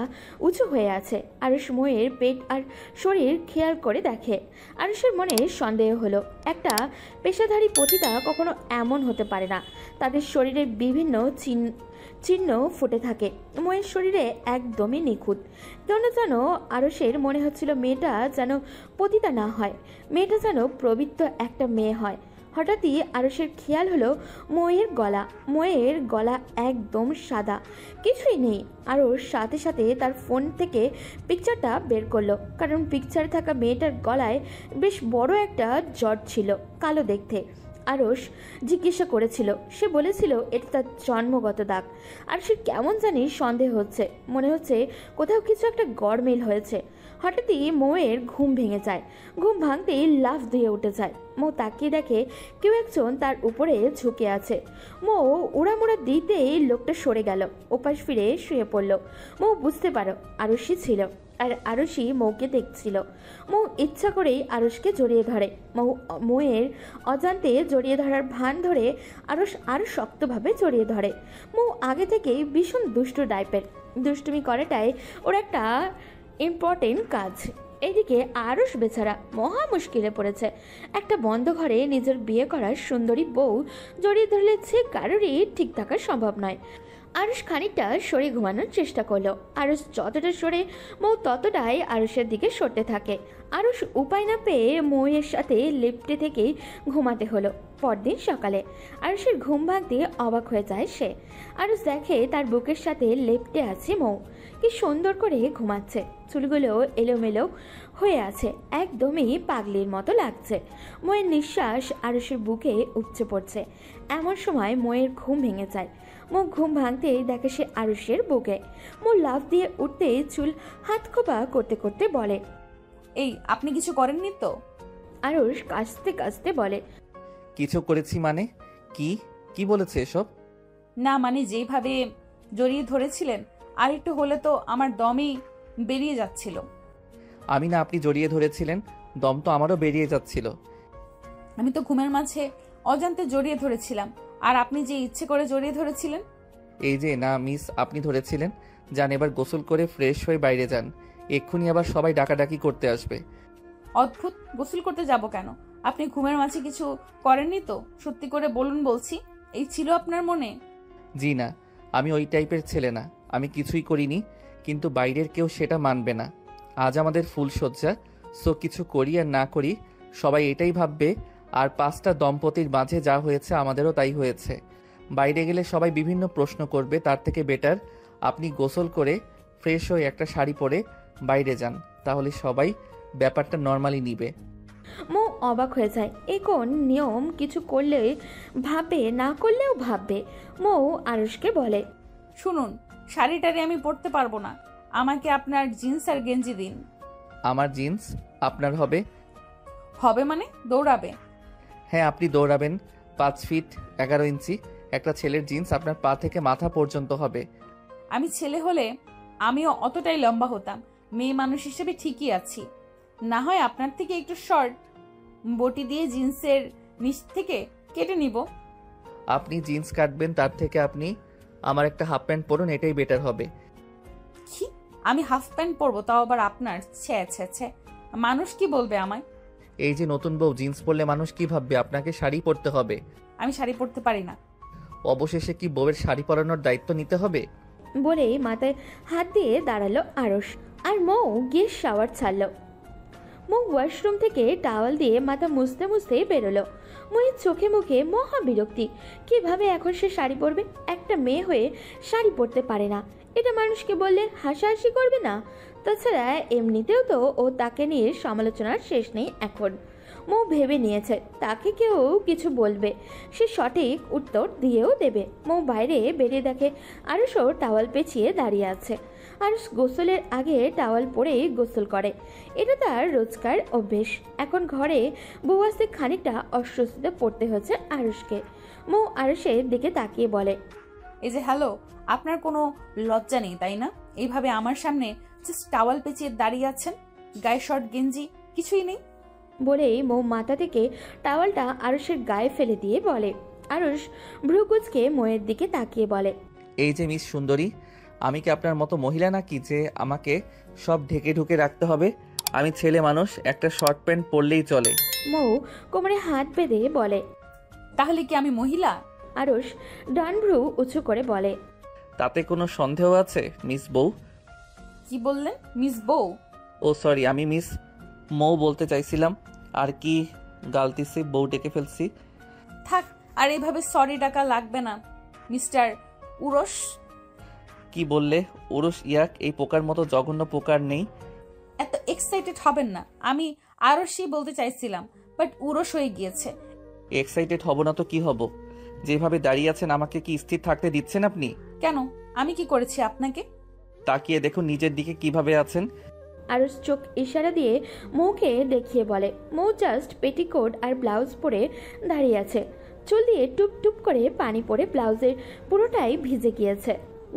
Speaker 1: উঁচু হয়ে আছে। আরুষ মৌয়ের পেট আর শরীর খেয়াল করে দেখে। আরুষের মনে সন্দেহ হলো, একটা পেশাধারী পতিতা কখনো এমন হতে পারে না। তাদের শরীরের বিভিন্ন চিহ্ন ফুটে থাকে, মৌয়ের শরীরে একদমই নিখুঁত। কেন যেন আরুষের মনে হচ্ছিল মেয়েটা যেন পতিতা না হয়, মেয়েটা যেন পবিত্র একটা মেয়ে হয়। হঠাৎই আরুষের খেয়াল হলো মৌয়ের গলা একদম সাদা, কিছুই নেই। আরুষ সাথে সাথে তার ফোন থেকে পিকচারটা বের করলো, কারণ পিকচারে থাকা মেয়েটার গলায় বেশ বড় একটা জট ছিল, কালো দেখতে। আরুষ জিজ্ঞাসা করেছিল, সে বলেছিল এটা তার জন্মগত দাগ। আর সে কেমন জানি সন্দেহ হচ্ছে, মনে হচ্ছে কোথাও কিছু একটা গড়মেল হয়েছে। হঠাৎই মৌয়ের ঘুম ভেঙে যায়। ঘুম ভাঙতেই লাফ দিয়ে উঠে যায়। মৌ তাকিয়ে দেখে কেউ একজন তার উপরে ঝুঁকে আছে। মৌ উড়ামুড়া দিতেই লোকটা সরে গেল, ওপাশ ফিরে শুয়ে পড়ল। মৌ বুঝতে পারো আরুষই ছিল, আর আরুষই মৌকে দেখছিল। মৌ ইচ্ছা করেই আরুষকে জড়িয়ে ধরে। মৌয়ের অজান্তে জড়িয়ে ধরার ভান ধরে আরুষ আরও শক্তভাবে জড়িয়ে ধরে। মৌ আগে থেকেই ভীষণ দুষ্টু টাইপের, দুষ্টুমি করাটাই ওর একটা ইম্পর্টেন্ট কাজ। এদিকে আরুষ বেচারা মহা মুশকিলে পড়েছে। একটা বন্ধ ঘরে নিজের বিয়ে করার সুন্দরী বউ জড়িয়ে ধরলে যে কারোরই ঠিক থাকা সম্ভব নয়। আরুষ খানিকটা সরে ঘুমানোর চেষ্টা করলো। আরুষ যতটা সরে মৌ ততটাই আরুষের দিকে সরতে থাকে। আরুষ উপায় না পেয়ে মৌয়ের সাথে লেপ্টে থেকেই ঘুমাতে হলো। পরদিন সকালে আরুষের ঘুম ভাঙতে অবাক হয়ে যায় সে। আরুষ দেখে তার বুকের সাথে লেপ্টে আছে মৌ, কি সুন্দর করে ঘুমাচ্ছে। চুলগুলো এলোমেলো হয়ে আছে, একদমই পাগলির মতো লাগছে। মৌয়ের নিঃশ্বাস আরুষের বুকে উপচে পড়ছে। এমন সময় মৌয়ের ঘুম ভেঙে যায়। মৌ ঘুম ভাঙতেই দেখে সে আরুষের বুকে। মৌ লাফ দিয়ে উঠতে চুল হাত খোপা করতে করতে বলে,
Speaker 5: এই আপনি কিছু করেননি তো?
Speaker 1: আরুষ কাঁচতে কাঁচতে বলে,
Speaker 2: কিছু করেছি মানে? কি কি বলেছে এসব?
Speaker 5: না মানে যেভাবে জড়িয়ে ধরেছিলেন, আর একটু হলে তো আমার দমই বেরিয়ে যাচ্ছিল।
Speaker 2: আমি না আপনি জড়িয়ে ধরেছিলেন, দম তো আমারও বেরিয়ে যাচ্ছিল।
Speaker 5: আমি তো ঘুমের মাঝে অজান্তে জড়িয়ে ধরেছিলাম, আর আপনি যে ইচ্ছে করে জড়িয়ে ধরেছিলেন।
Speaker 2: এই যে না মিস, আপনি ধরেছিলেন। যান এবার গোসল করে ফ্রেশ হয়ে বাইরে যান, এক্ষুনি আবার সবাই ডাকাডাকি করতে আসবে।
Speaker 5: অদ্ভুত, গোসল করতে যাব কেন? আপনি ঘুমের মাঝে কিছু করেননি তো? সত্যি করে বলুন বলছি, এই ছিল আপনার মনে?
Speaker 2: জি না, আমি ওই টাইপের ছেলে না, আমি কিছুই করিনি। কিন্তু বাইরের কেউ সেটা মানবে না। আজ আমাদের ফুলশয্যা, সো কিছু করি আর না করি সবাই এটাই ভাববে। আর 5টা দম্পতির মাঝে যা হয়েছে আমাদেরও তাই হয়েছে। বাইরে গেলে সবাই বিভিন্ন প্রশ্ন করবে, তার থেকে বেটার আপনি গোসল করে ফ্রেশ হয়ে একটা শাড়ি পরে বাইরে যান, তাহলে সবাই ব্যাপারটা নর্মালি নিবে।
Speaker 1: মৌ অবাক হয়ে যায়। এ কোন নিয়ম? কিছু করলে ভাববে, না করলেও ভাববে। মৌ আরুষকে বলে,
Speaker 5: শুনুন, শাড়িটারি আমি পরতে পারবো না, আমাকে আপনার জিন্স আর গেঞ্জি দিন।
Speaker 2: আমার জিন্স আপনার হবে?
Speaker 5: হবে মানে? দৌড়াবে?
Speaker 2: হ্যাঁ, আপনি দৌড়াবেন। 5 ফিট 11 ইঞ্চি একটা ছেলের জিন্স আপনার পা থেকে মাথা পর্যন্ত হবে।
Speaker 5: আমি ছেলে হলে আমিও অতটাই লম্বা হতাম, মেয়ে মানুষ হিসেবে ঠিকই আছি। না হয় আপনার থেকে একটু শর্ট, বটি দিয়ে জিন্সের নিচ থেকে কেটে নিব।
Speaker 2: আপনি জিন্স কাটবেন, তার থেকে আপনি আমার একটা হাফ প্যান্ট পরুন, এটাই বেটার হবে।
Speaker 5: কি? আমি হাফ প্যান্ট পরবো, তাও আবার আপনার? ছে ছে ছে, মানুষ কি বলবে আমায়?
Speaker 2: এই যে নতুন বউ, জিন্স পরলে মানুষ কি ভাববে? আপনাকে শাড়ি পরতে হবে।
Speaker 5: আমি শাড়ি পরতে পারি না।
Speaker 2: অবশেষে কি বউয়ের শাড়ি পরানোর দায়িত্ব নিতে হবে?
Speaker 1: বলে মাথায় হাত দিয়ে দাঁড়ালো আরুষ। আর মৌ গিয়ে শাওয়ার ছাড়লো। মৌ ওয়াশরুম থেকে টাওয়াল দিয়ে মাথা মুছতে মুছতে বেরোলো। মৌয়ের চোখে মুখে মহা বিরক্তি। কিভাবে এখন সে শাড়ি পরবে? একটা মেয়ে হয়ে শাড়ি পরতে পারে না, এটা মানুষকে বললে হাসাহাসি করবে না? তাছাড়া এমনিতেও তো ও তাকে নিয়ে সমালোচনার শেষ নেই এখন। মৌ ভেবে নিয়েছে তাকে কেউ কিছু বলবে, সে সঠিক উত্তর দিয়েও দেবে। মৌ বাইরে বেরিয়ে দেখে আরুষও টাওয়াল পেঁচিয়ে দাঁড়িয়ে আছে। আরুষ গোসলের আগে টাওয়াল পরেই গোসল করে, এটা তার রোজকার অভ্যেস। এখন ঘরে বউ আসতে খানিকটা অস্বস্তিতে পড়তে হচ্ছে আরুষকে। মৌ আরুষের দিকে তাকিয়ে বলে,
Speaker 5: এই যে হ্যালো, আপনার কোনো লজ্জা নেই তাই না? এইভাবে আমার সামনে জাস্ট টাওয়াল পেঁচিয়ে দাঁড়িয়ে আছেন, গায়ে শর্ট গেঞ্জি কিছুই নেই।
Speaker 1: বলেই মৌ মাথা থেকে টাওয়ালটা আরুষের গায়ে ফেলে দিয়ে বলে। আরুষ ভ্রুকুচকে মৌয়ের দিকে তাকিয়ে বলে,
Speaker 2: এই যে মিস সুন্দরী, আমি কি আপনার মতো মহিলা নাকি যে আমাকে সব ঢেকে ঢুকে রাখতে হবে? আমি ছেলে মানুষ, একটা শর্ট প্যান্ট পরলেই চলে।
Speaker 1: মৌ কোমরে হাত বেঁধে বলে।
Speaker 5: তাহলে কি আমি মহিলা?
Speaker 1: আরুষ ডান ভ্রু উঁচু করে বলে,
Speaker 2: তাতে কোনো সন্দেহ আছে মিস বউ?
Speaker 5: কি বললেন মিস বউ?
Speaker 2: ও সরি, আমি মিস মৌ বলতে চাইছিলাম। আর কি গালতিছি, বউ ডেকে ফেলছি।
Speaker 5: থাক, আর এইভাবে সরি ডাকা লাগবে না মিস্টার উরস।
Speaker 2: কি বললে? উরুষ ইয়াক, এই পোকার মতো জঘন্য পোকার নেই।
Speaker 5: এত এক্সাইটেড হবেন না, আমি আরসই বলতে চাইছিলাম, বাট উরস হয়ে গিয়েছে।
Speaker 2: এক্সাইটেড হব না তো কি হব? যেভাবে দাঁড়িয়ে আছেন আমাকে কি স্থির থাকতে দিচ্ছেন আপনি?
Speaker 5: কেন, আমি কি করেছি আপনাকে?
Speaker 2: তাকিয়ে দেখুন নিজের দিকে কিভাবে আছেন।
Speaker 1: আরুষ চোখ ইশারা দিয়ে মৌকে দেখিয়ে বলে। মৌ জাস্ট পেটিকোট আর ব্লাউজ পরে দাঁড়িয়ে আছে, চুল দিয়ে টুপ টুপ করে পানি পড়ে ব্লাউজের পুরোটাই ভিজে গিয়েছে।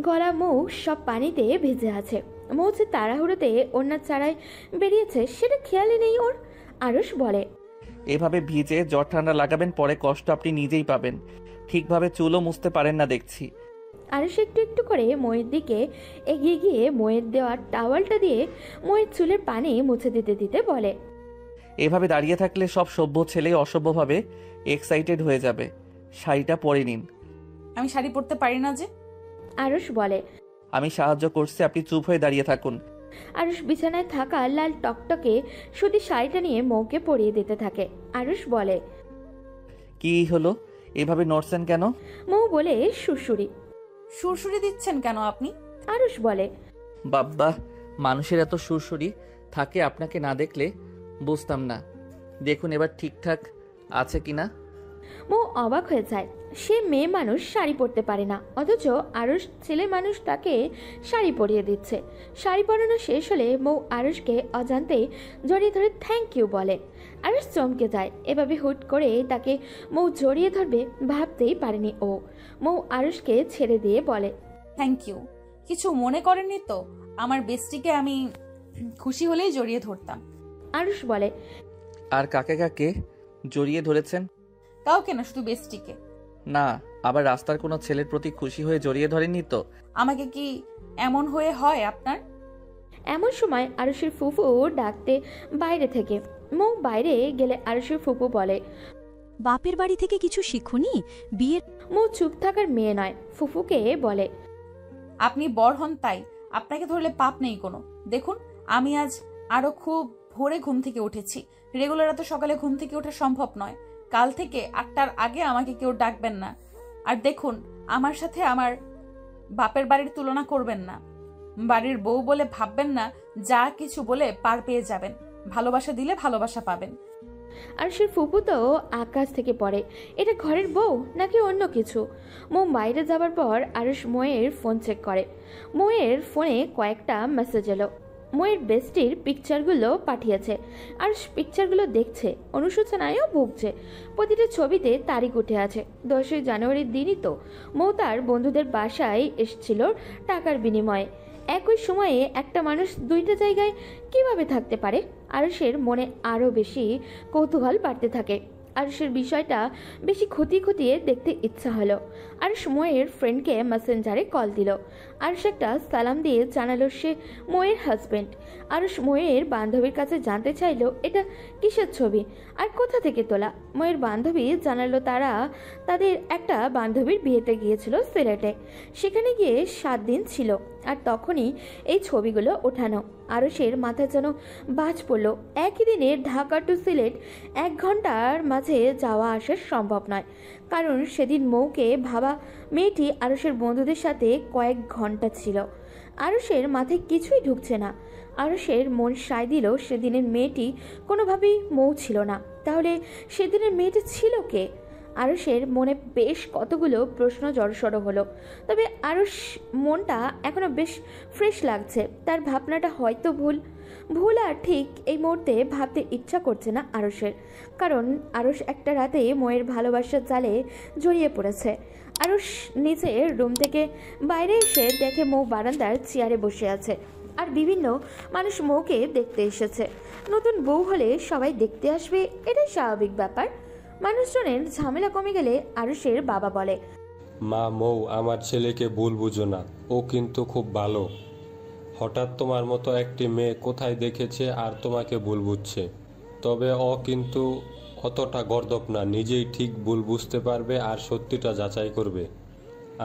Speaker 1: গলা মুখ সব পানিতে ভিজে আছে। মৌ যে তাড়াহুড়োতে ওনার চারায় বেরিয়েছে সেটা খেয়ালই নেই ওর। আরুষ বলে,
Speaker 2: এভাবে ভিজে জ্বর ঠান্ডা লাগাবেন, পরে কষ্ট আপনি নিজেই পাবেন। ঠিকভাবে চুলও মুছতে পারেন না দেখছি।
Speaker 1: আরুষ একটু একটু করে ময়ের দিকে এগিয়ে গিয়ে ময়ের দেওয়া টাওয়ালটা দিয়ে ময়ের চুলের পানি মুছে দিতে দিতে বলে,
Speaker 2: এভাবে দাঁড়িয়ে থাকলে সব সভ্য ছেলে অসভ্যভাবে এক্সাইটেড হয়ে যাবে। শাড়িটা পরে নিন।
Speaker 5: আমি শাড়ি পরতে পারি না যে।
Speaker 1: আরুষ বলে।
Speaker 2: আমি সাহায্য করছি, আপনি চুপ হয়ে দাঁড়িয়ে থাকুন।
Speaker 1: আরুষ বিছানায় থাকা লাল টকটকে সুতি শাড়িটা নিয়ে মৌকে পরিয়ে দিতে থাকে। আরুষ বলে,
Speaker 2: কি হলো, এভাবে নড়ছেন কেন?
Speaker 1: মৌ বলে, সুরসুরি।
Speaker 5: সুরসুরি দিচ্ছেন কেন আপনি?
Speaker 1: আরুষ বলে,
Speaker 2: বাব্বা, মানুষের এত সুরসুরি থাকে, আপনাকে না দেখলে বুঝতাম না। দেখুন এবার ঠিকঠাক আছে কিনা।
Speaker 1: মৌ অবাক হয়ে যায়। সে মেয়ে মানুষ শাড়ি পরতে পারে না, অথচ আরুষ ছেলে মানুষ তাকে শাড়ি পরিয়ে দিচ্ছে। শাড়ি পরানো শেষ হলে মৌ আরুষকে অজান্তেই জড়িয়ে ধরে থ্যাংক ইউ বলে। আরুষ চমকে যায়। এভাবে হুট করে তাকে মৌ জড়িয়ে ধরবে ভাবতেই পারেনি ও। মৌ আরুষকে ছেড়ে দিয়ে বলে,
Speaker 5: থ্যাংক ইউ। কিছু মনে করেননি তো? আমার বেস্টিকে আমি খুশি হলেই জড়িয়ে ধরতাম।
Speaker 1: আরুষ বলে,
Speaker 2: আর কাকে কাকে জড়িয়ে ধরেছেন?
Speaker 5: কাউকে না, শুধু বেস্টিকে।
Speaker 2: না, আবার রাস্তার কোনো ছেলের প্রতি খুশি হয়ে জড়িয়ে ধরেননি তো?
Speaker 5: আমাকে কি এমন হয়ে হয় আপনার?
Speaker 1: এমন সময় আরুষের ফুফু ডাকতে বাইরে থেকে। মৌ বাইরে গেলে আরুষের ফুফু বলে,
Speaker 7: বাপের বাড়ি থেকে কিছু শিখুনি? বিয়ের
Speaker 1: মৌ চুপ থাকার মেয়ে নয়, ফুফুকে বলে,
Speaker 5: আপনি বড় হন তাই আপনাকে ধরলে পাপ নেই কোনো। দেখুন, আমি আজ আরো খুব ভোরে ঘুম থেকে উঠেছি। রেগুলার এত সকালে ঘুম থেকে ওঠা সম্ভব নয়। কাল থেকে 8টার আগে আমাকে কেউ ডাকবেন না। আর দেখুন, আমার সাথে আমার বাপের বাড়ির তুলনা করবেন না। বাড়ির বউ বলে ভাববেন না, যা কিছু বলে পার পেয়ে যাবেন। ভালোবাসা দিলে ভালোবাসা পাবেন।
Speaker 1: আরুষের ফুফু তো আকাশ থেকে পড়ে, এটা ঘরের বউ নাকি অন্য কিছু। মৌ বাইরে যাবার পর আরুষ ময়ের ফোন চেক করে। ময়ের ফোনে কয়েকটা মেসেজ এলো। ময়ের বেস্টির পিকচারগুলো পাঠিয়েছে। আরুষ পিকচারগুলো দেখছে, অনুশোচনায়ও ভুগছে। প্রতিটা ছবিতে তারিখ উঠে আছে। 10ই জানুয়ারির দিনই তো মৌ তার বন্ধুদের বাসায় এসেছিল টাকার বিনিময়ে। একই সময়ে একটা মানুষ দুইটা জায়গায় কিভাবে থাকতে পারে? আরুষের মনে আরও বেশি কৌতূহল বাড়তে থাকে। আরুষের বিষয়টা বেশি খতিয়ে দেখতে ইচ্ছা হলো। আরুষ ময়ের ফ্রেন্ডকে মেসেঞ্জারে কল দিল। আরুষ একটা সালাম দিয়ে জানালো সে ময়ের হাজবেন্ড। আরুষ ময়ের বান্ধবীর কাছে জানতে চাইলো এটা কিসের ছবি আর কোথা থেকে তোলা। ময়ের বান্ধবী জানালো তারা তাদের একটা বান্ধবীর বিয়েতে গিয়েছিল সিলেটে। সেখানে গিয়ে 7 দিন ছিল আর তখনই এই ছবিগুলো ওঠানো। আরুষের মাথায় যেন বাজ পড়ল। একই দিনে ঢাকা টু সিলেট 1 ঘন্টার মাঝে যাওয়া আসা সম্ভব নয়, কারণ সেদিন মৌকে ভাবা মেয়েটি আরুষের বন্ধুদের সাথে কয়েক ঘন্টা ছিল। আরুষের মাথায় কিছুই ঢুকছে না। আরুষের মন সায় দিল সেদিনের মেয়েটি কোনোভাবেই মৌ ছিল না। তাহলে সেদিনের মেয়েটি ছিল কে? আরুষের মনে বেশ কতগুলো প্রশ্ন জড়সড় হলো। তবে আরুষ মনটা এখনো বেশ ফ্রেশ লাগছে। তার ভাবনাটা হয়তো ভুল আর ঠিক এই মুহূর্তে ভাবতে ইচ্ছা করছে না আরুষের। কারণ আরুষ একটা রাতে ময়ের ভালোবাসার জালে জড়িয়ে পড়েছে। আরুষ নিজের রুম থেকে বাইরে এসে দেখে মৌ বারান্দার চেয়ারে বসে আছে আর বিভিন্ন মানুষ মৌকে দেখতে এসেছে। নতুন বউ হলে সবাই দেখতে আসবে, এটাই স্বাভাবিক ব্যাপার। মানুষজনের ঝামেলা কমে গেলে আরুষের বাবা বলে,
Speaker 3: মা মৌ, আমার ছেলেকে ভুল বুঝো না, ও কিন্তু খুব ভালো। হঠাৎ তোমার মতো একটি মেয়ে কোথায় দেখেছে আর তোমাকে ভুল বুঝছে। তবে ও কিন্তু অতটা গর্দভ না, নিজেই ঠিক ভুল বুঝতে পারবে আর সত্যিটা যাচাই করবে।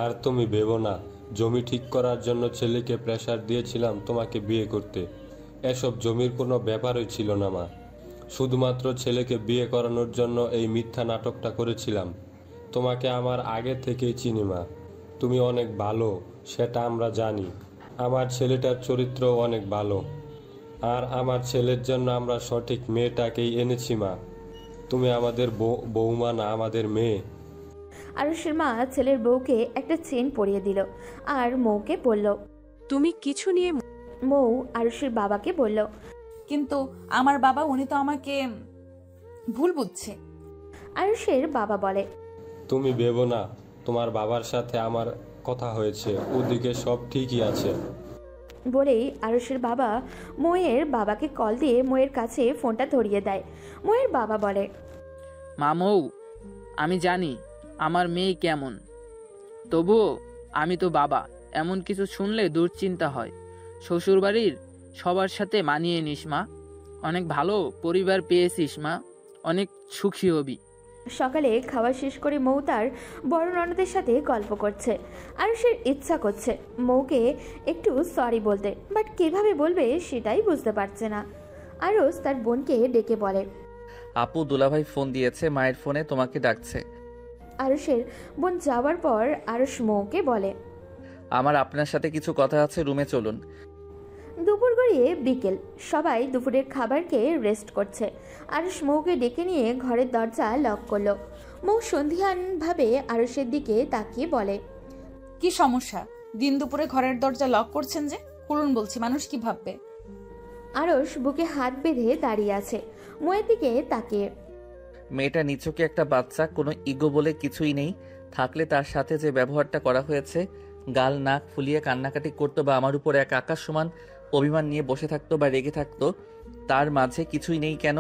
Speaker 3: আর তুমি ভেবো না জমি ঠিক করার জন্য ছেলেকে প্রেশার দিয়েছিলাম তোমাকে বিয়ে করতে। এসব জমির কোনো ব্যাপারই ছিল না মা, শুধুমাত্র ছেলেকে বিয়ে করানোর জন্য এই মিথ্যা নাটকটা করেছিলাম। তোমাকে আমার আগে থেকেই চিনি মা, তুমি অনেক ভালো, সেটা আমরা জানি। আমার ছেলেটার চরিত্র অনেক ভালো, আর আমার ছেলের জন্য আমরা সঠিক মেয়েটাকেই এনেছি মা। তুমি আমাদের বৌমা না, আমাদের মেয়ে।
Speaker 1: আরুষের মা ছেলের বউকে একটা চেন পরিয়ে দিল আর মৌকে বলল।
Speaker 8: তুমি কিছু নিয়ে
Speaker 1: মৌ আরুষের বাবাকে বলল,
Speaker 5: কিন্তু আমার বাবা, উনি তো আমাকে ভুল বুঝছে।
Speaker 1: আরুষের বাবা বলে,
Speaker 3: তুমি ভেবো না, তোমার বাবার সাথে আমার কথা হয়েছে, ওদিকে সব ঠিকই আছে।
Speaker 1: বলেই আরুষের বাবা ময়ের বাবাকে কল দিয়ে ময়ের কাছে ফোনটা ধরিয়ে দেয়। ময়ের বাবা বলে,
Speaker 4: মা মৌ, আমি জানি আমার মেয়ে কেমন, তবুও আমি তো বাবা, এমন কিছু শুনলে দুশ্চিন্তা হয়। শ্বশুরবাড়ির সবার সাথে মানিয়ে নিস মা, অনেক ভালো পরিবার পেয়েছিস মা, অনেক সুখী হবি।
Speaker 1: সকালে খাওয়া শেষ করে মৌ তার বড় ননদের সাথে গল্প করছে। আরুষের ইচ্ছা করছে মৌকে একটু সরি বলতে, বাট কিভাবে বলবে সেটাই বুঝতে পারছে না। আরুষ তার বোনকে ডেকে বলে,
Speaker 2: আপু দুলাভাই ফোন দিয়েছে, মায়ের ফোনে তোমাকে ডাকছে।
Speaker 1: আরুষের বোন যাওয়ার পর আরুষ মৌকে বলে,
Speaker 2: আমার আপনার সাথে কিছু কথা আছে, রুমে চলুন।
Speaker 1: দুপুর গড়িয়ে বিকেল, সবাই দুপুরের খাবার খেয়ে রেস্ট করছে। আরুষ মৌকে ডেকে নিয়ে ঘরের দরজা লক করলো। মৌ সন্ধিহানভাবে আরুষের দিকে তাকিয়ে বলে,
Speaker 5: কি সমস্যা? দিন দুপুরে ঘরের দরজা লক করছেন যে? খুলুন বলছি, মানুষ কি ভাববে?
Speaker 1: আরুষ বুকে হাত বেঁধে দাঁড়িয়ে আছে মৌয়ের দিকে তাকিয়ে।
Speaker 2: মেয়েটা নিচকে একটা বাচ্চা, কোনো ইগো বলে কিছুই নেই। থাকলে তার সাথে যে ব্যবহারটা করা হয়েছে, গাল নাক ফুলিয়ে কান্নাকাটি করতো বা আমার উপর এক আকাশ সমান অভিমান নিয়ে বসে থাকতো বা রেগে থাকতো, তার মাঝে কিছুই নেই কেন?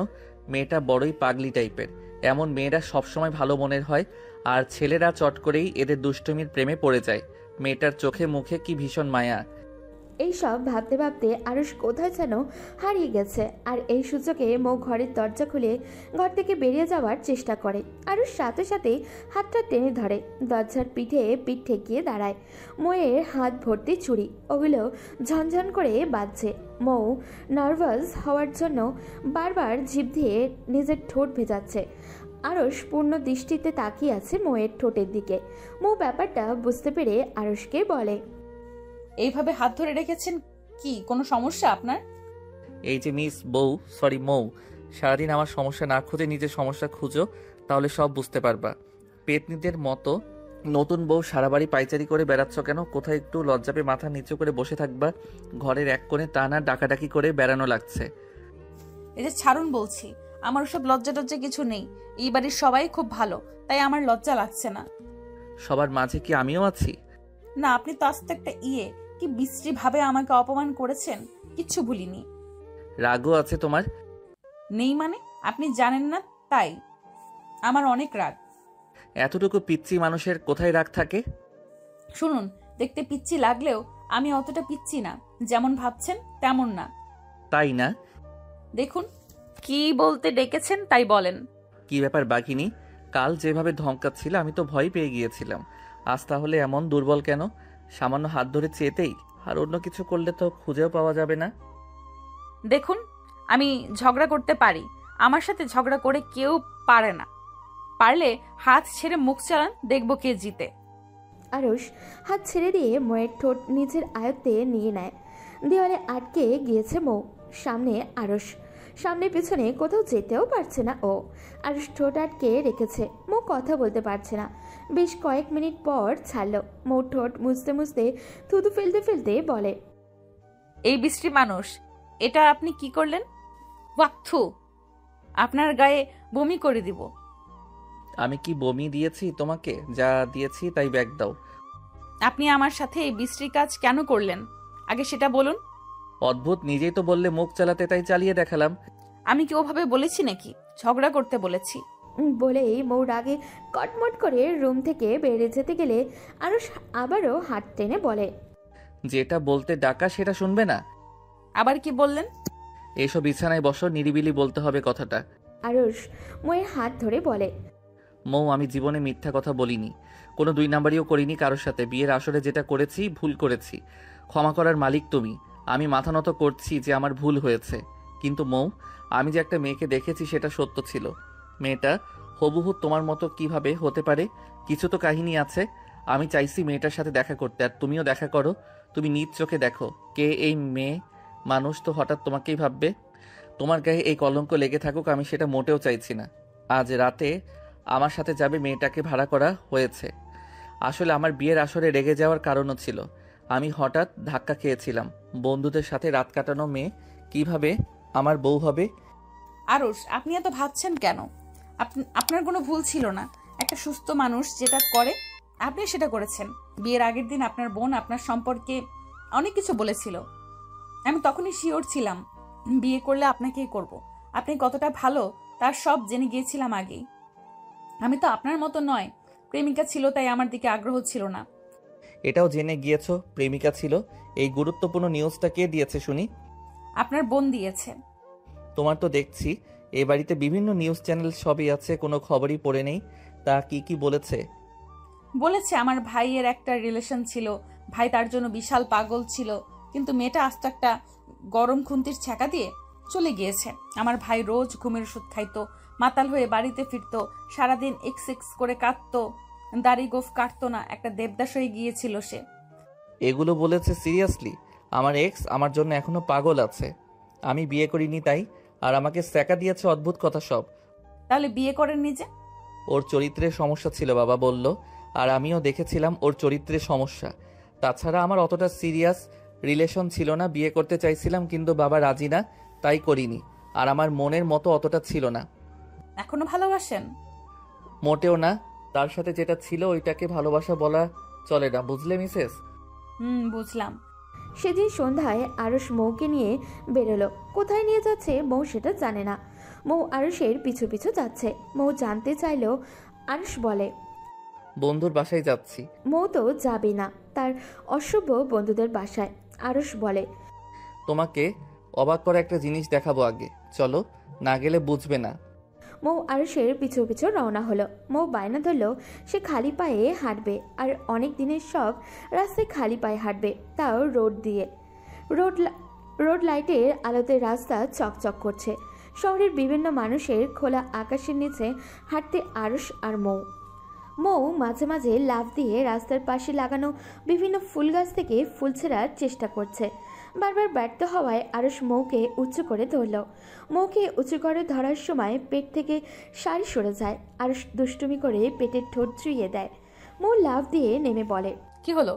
Speaker 2: মেয়েটা বড়ই পাগলি টাইপের। এমন মেয়েরা সবসময় ভালো মনের হয়, আর ছেলেরা চট করেই এদের দুষ্টুমির প্রেমে পড়ে যায়। মেয়েটার চোখে মুখে কি ভীষণ মায়া।
Speaker 1: এইসব ভাবতে ভাবতে আরুষ কোথায় যেন হারিয়ে গেছে। আর এই সুযোগে মৌ ঘরের দরজা খুলে ঘর থেকে বেরিয়ে যাওয়ার চেষ্টা করে। আরুষ সাথে সাথে হাতটা টেনে ধরে, দরজার পিঠে পিঠ ঠেকিয়ে দাঁড়ায়। মৌয়ের হাত ভর্তি চুড়ি, ওগুলো ঝনঝন করে বাজছে। মৌ নার্ভাস হওয়ার জন্য বারবার জিভ দিয়ে নিজের ঠোঁট ভেজাচ্ছে। আরুষ পূর্ণ দৃষ্টিতে তাকিয়ে আছে মৌয়ের ঠোঁটের দিকে। মৌ ব্যাপারটা বুঝতে পেরে আরুষকে বলে,
Speaker 5: এইভাবে হাত ধরে রেখেছেন, কি কোনো সমস্যা আপনার?
Speaker 2: এই যে মিস বউ, সরি মৌ, সারাদিন আমার সমস্যা না খুঁজে নিজের সমস্যা খুঁজো, তাহলে সব বুঝতে পারবা। পেতনিদের মতো নতুন বউ সারা বাড়ি পাইচারি করে বেড়াচ্ছ কেন? কোথায় একটু লজ্জা পেয়ে মাথা নিচু করে বসে থাকবা? ঘরের এক কোণে তা না ডাকাডাকি করে বেড়ানো লাগছে।
Speaker 5: এই যে ছাড়ুন বলছি, আমার ওসব লজ্জা টজ্জা কিছু নেই। এই বাড়ির সবাই খুব ভালো, তাই আমার লজ্জা লাগছে না।
Speaker 2: সবার মাঝে কি আমিও আছি?
Speaker 5: না, আপনি তো আস্তে একটা কি বিশ্রী ভাবে আমাকে অপমান করেছেন, কিচ্ছু ভুলিনি।
Speaker 2: রাগও আছে তোমার?
Speaker 5: নেই মানে? আপনি জানেন না তাই আমার অনেক রাগ।
Speaker 2: এতটুকু পিচ্চি মানুষের কোথায় রাগ থাকে?
Speaker 5: শুনুন, দেখতে পিচ্চি লাগলেও আমি অতটা পিচ্চি না, যেমন ভাবছেন তেমন না।
Speaker 2: তাই না?
Speaker 5: দেখুন, কি বলতে ডেকেছেন তাই বলেন।
Speaker 2: কি ব্যাপার বাঘিনী? কাল যেভাবে ধমকাচ্ছিল আমি তো ভয় পেয়ে গিয়েছিলাম, আজ তাহলে এমন দুর্বল কেন? সামান্য হাত ধরে চেতেই, আর অন্য কিছু করলে তো খুঁজেও পাওয়া যাবে না।
Speaker 5: দেখুন, আমি ঝগড়া করতে পারি, আমার সাথে ঝগড়া করে কেউ পারে না। পারলে হাত ছেড়ে মুখ চালান, দেখব কে জিতে।
Speaker 1: আরুষ হাত ছেড়ে দিয়ে ময়ের ঠোঁট নিজের আয়ত্তে নিয়ে নেয়। দেওয়ালে আটকে গিয়েছে মৌ। সামনে আরশ, সামনে পিছনে কোথাও যেতেও পারছে না ও। আরশ ঠোঁট আটকে রেখেছে, মৌ কথা বলতে পারছে না। বেশ কয়েক মিনিট পর ছাড়লো। মৌ ঠোঁট মুছতে মুছতে থুতু ফেলতে ফেলতে বলে,
Speaker 5: এই বিশ্রী মানুষ, এটা আপনি কি করলেন? ওয়াক্থু, আপনার গায়ে বমি করে দিব।
Speaker 2: আমি কি বমি দিয়েছি তোমাকে? যা দিয়েছি তাই ব্যাগ দাও।
Speaker 5: আপনি আমার সাথে এই বিশ্রী কাজ কেন করলেন আগে সেটা বলুন।
Speaker 2: অদ্ভুত, নিজেই তো বললে মুখ চালাতে, তাই চালিয়ে দেখালাম।
Speaker 5: আমি কি ওভাবে বলেছি নাকি? ঝগড়া করতে বলেছি।
Speaker 1: বলেই মৌ রাগে কটমট করে রুম থেকে বেরিয়ে যেতে গেলে আরশ আবারও হাত টেনে বলে,
Speaker 2: যেটা বলতে ডাকা সেটা শুনবে না?
Speaker 5: আবার কি বললেন?
Speaker 2: এসো বিছানায় বসো, নিরিবিলি বলতে হবে কথাটা।
Speaker 1: আরশ মৌয়ের হাত ধরে বলে,
Speaker 2: মৌ, আমি জীবনে মিথ্যা কথা বলিনি, কোনো 2 নাম্বারিও করিনি কারোর সাথে। বিয়ের আসরে যেটা করেছি ভুল করেছি, ক্ষমা করার মালিক তুমি। আমি মাথা নত করছি যে আমার ভুল হয়েছে। কিন্তু মৌ, আমি যে একটা মেয়েকে দেখেছি সেটা সত্য ছিল। মেয়েটা হুবহু তোমার মতো কিভাবে হতে পারে? কিছু তো কাহিনী আছে। আমি চাইছি মেয়েটার সাথে দেখা করতে, আর তুমিও দেখা করো। তুমি নিজ চোখে দেখো কে এই মেয়ে। মানুষ তো হঠাৎ তোমাকেই ভাববে। তোমার গায়ে এই কলঙ্ক লেগে থাকুক, আমি সেটা মোটেও চাইছি না। আজ রাতে আমার সাথে যাবে, মেয়েটাকে ভাড়া করা হয়েছে। আসলে আমার বিয়ের আসরে রেগে যাওয়ার কারণও ছিল। আমি হঠাৎ ধাক্কা খেয়েছিলাম। বন্ধুদের সাথে রাত কাটানো মেয়ে কিভাবে আমার বউ হবে?
Speaker 5: আরশ, আপনি এত ভাবছেন কেন? আপনার কোনো ভুল ছিল না। একটা সুস্থ মানুষ যেটা করে আপনি সেটা করেছেন। বিয়ের আগের দিন আপনার বোন আপনার সম্পর্কে অনেক কিছু বলেছিল। আমি তখনই শিওর ছিলাম বিয়ে করলে আপনাকেই করব। আপনি কতটা ভালো তার সব জেনে গিয়েছিলাম আগেই। আমি তো আপনার মতো নয়, প্রেমিকা ছিল তাই আমার দিকে আগ্রহ ছিল না।
Speaker 2: এটাও জেনে গিয়েছো প্রেমিকা ছিল? এই গুরুত্বপূর্ণ নিউজটা কে দিয়েছে শুনি?
Speaker 5: আপনার বোন দিয়েছে।
Speaker 2: তোমার তো দেখছি এ বাড়িতে বিভিন্ন নিউজ চ্যানেল সবই আছে, কোনো খবরই পড়ে নেই। তা কি কি বলেছে?
Speaker 5: বলেছে আমার ভাইয়ের একটা রিলেশন ছিল, ভাই তার জন্য বিশাল পাগল ছিল, কিন্তু মেয়েটা আস্ত একটা গরম খুন্তির ছ্যাঁকা দিয়ে চলে গিয়েছে। আমার ভাই রোজ ঘুমের ওষুধ খাইতো, মাতাল হয়ে বাড়িতে ফিরতো, সারাদিন এক্স করে কাঁদতো, দাড়ি গোফ কাটতো না, একটা দেবদাস হয়ে গিয়েছিল সে।
Speaker 2: এগুলো বলেছে? সিরিয়াসলি? আমার এক্স আমার জন্য এখনো পাগল আছে। আমি বিয়ে করিনি তাই, আর আমাকে স্যাকা দিয়েছে। অদ্ভুত কথা সব।
Speaker 5: তাহলে বিয়ে করেন নিজে?
Speaker 2: ওর চরিত্রের সমস্যা ছিল বাবা বলল, আর আমিও দেখেছিলাম ওর চরিত্রের সমস্যা। তাছাড়া আমার অতটা সিরিয়াস রিলেশন ছিল না। বিয়ে করতে চাইছিলাম কিন্তু বাবা রাজি না, তাই করিনি। আর আমার মনের মতো অতটা ছিল না।
Speaker 5: এখনো ভালোবাসেন?
Speaker 2: মোটেও না। তার সাথে যেটা ছিল ওইটাকে ভালোবাসা বলা চলে না, বুঝলে মিসেস?
Speaker 5: বুঝলাম।
Speaker 1: সেদিন সন্ধ্যায় আরশ মৌকে নিয়ে বেরোলো। কোথায় নিয়ে যাচ্ছে মৌ সেটা জানে না। মৌ আরশের পিছু পিছু যাচ্ছে। মৌ জানতে চাইলেও আরশ বলে,
Speaker 2: বন্ধুর বাসায় যাচ্ছি।
Speaker 1: মৌ তো যাবে না তার অসভ্য বন্ধুদের বাসায়। আরশ বলে,
Speaker 2: তোমাকে অবাক করা একটা জিনিস দেখাবো, আগে চলো, না গেলে বুঝবে না।
Speaker 1: মৌ আরশের পিছু পিছু রওনা হলো। মৌ বায়না ধরলো সে খালি পায়ে হাঁটবে, আর অনেক দিনের শখ রাস্তায় খালি পায়ে হাঁটবে, তাও রোড দিয়ে। রোড লাইটের আলোতে রাস্তা চকচক করছে। শহরের বিভিন্ন মানুষের খোলা আকাশের নিচে হাঁটতে আরশ আর মৌ। মৌ মাঝে মাঝে লাফ দিয়ে রাস্তার পাশে লাগানো বিভিন্ন ফুল গাছ থেকে ফুল ছেঁড়ার চেষ্টা করছে। বারবার ব্যর্থ হওয়ায় আরশ মৌকে উঁচু করে ধরল। মৌকে উঁচু করে ধরার সময় পেট থেকে শাড়ি সরে যায়। আরশ দুষ্টুমি করে পেটের ঠোঁট চুইয়ে দেয়। মৌ লাফ দিয়ে নেমে বলে,
Speaker 5: কি হলো?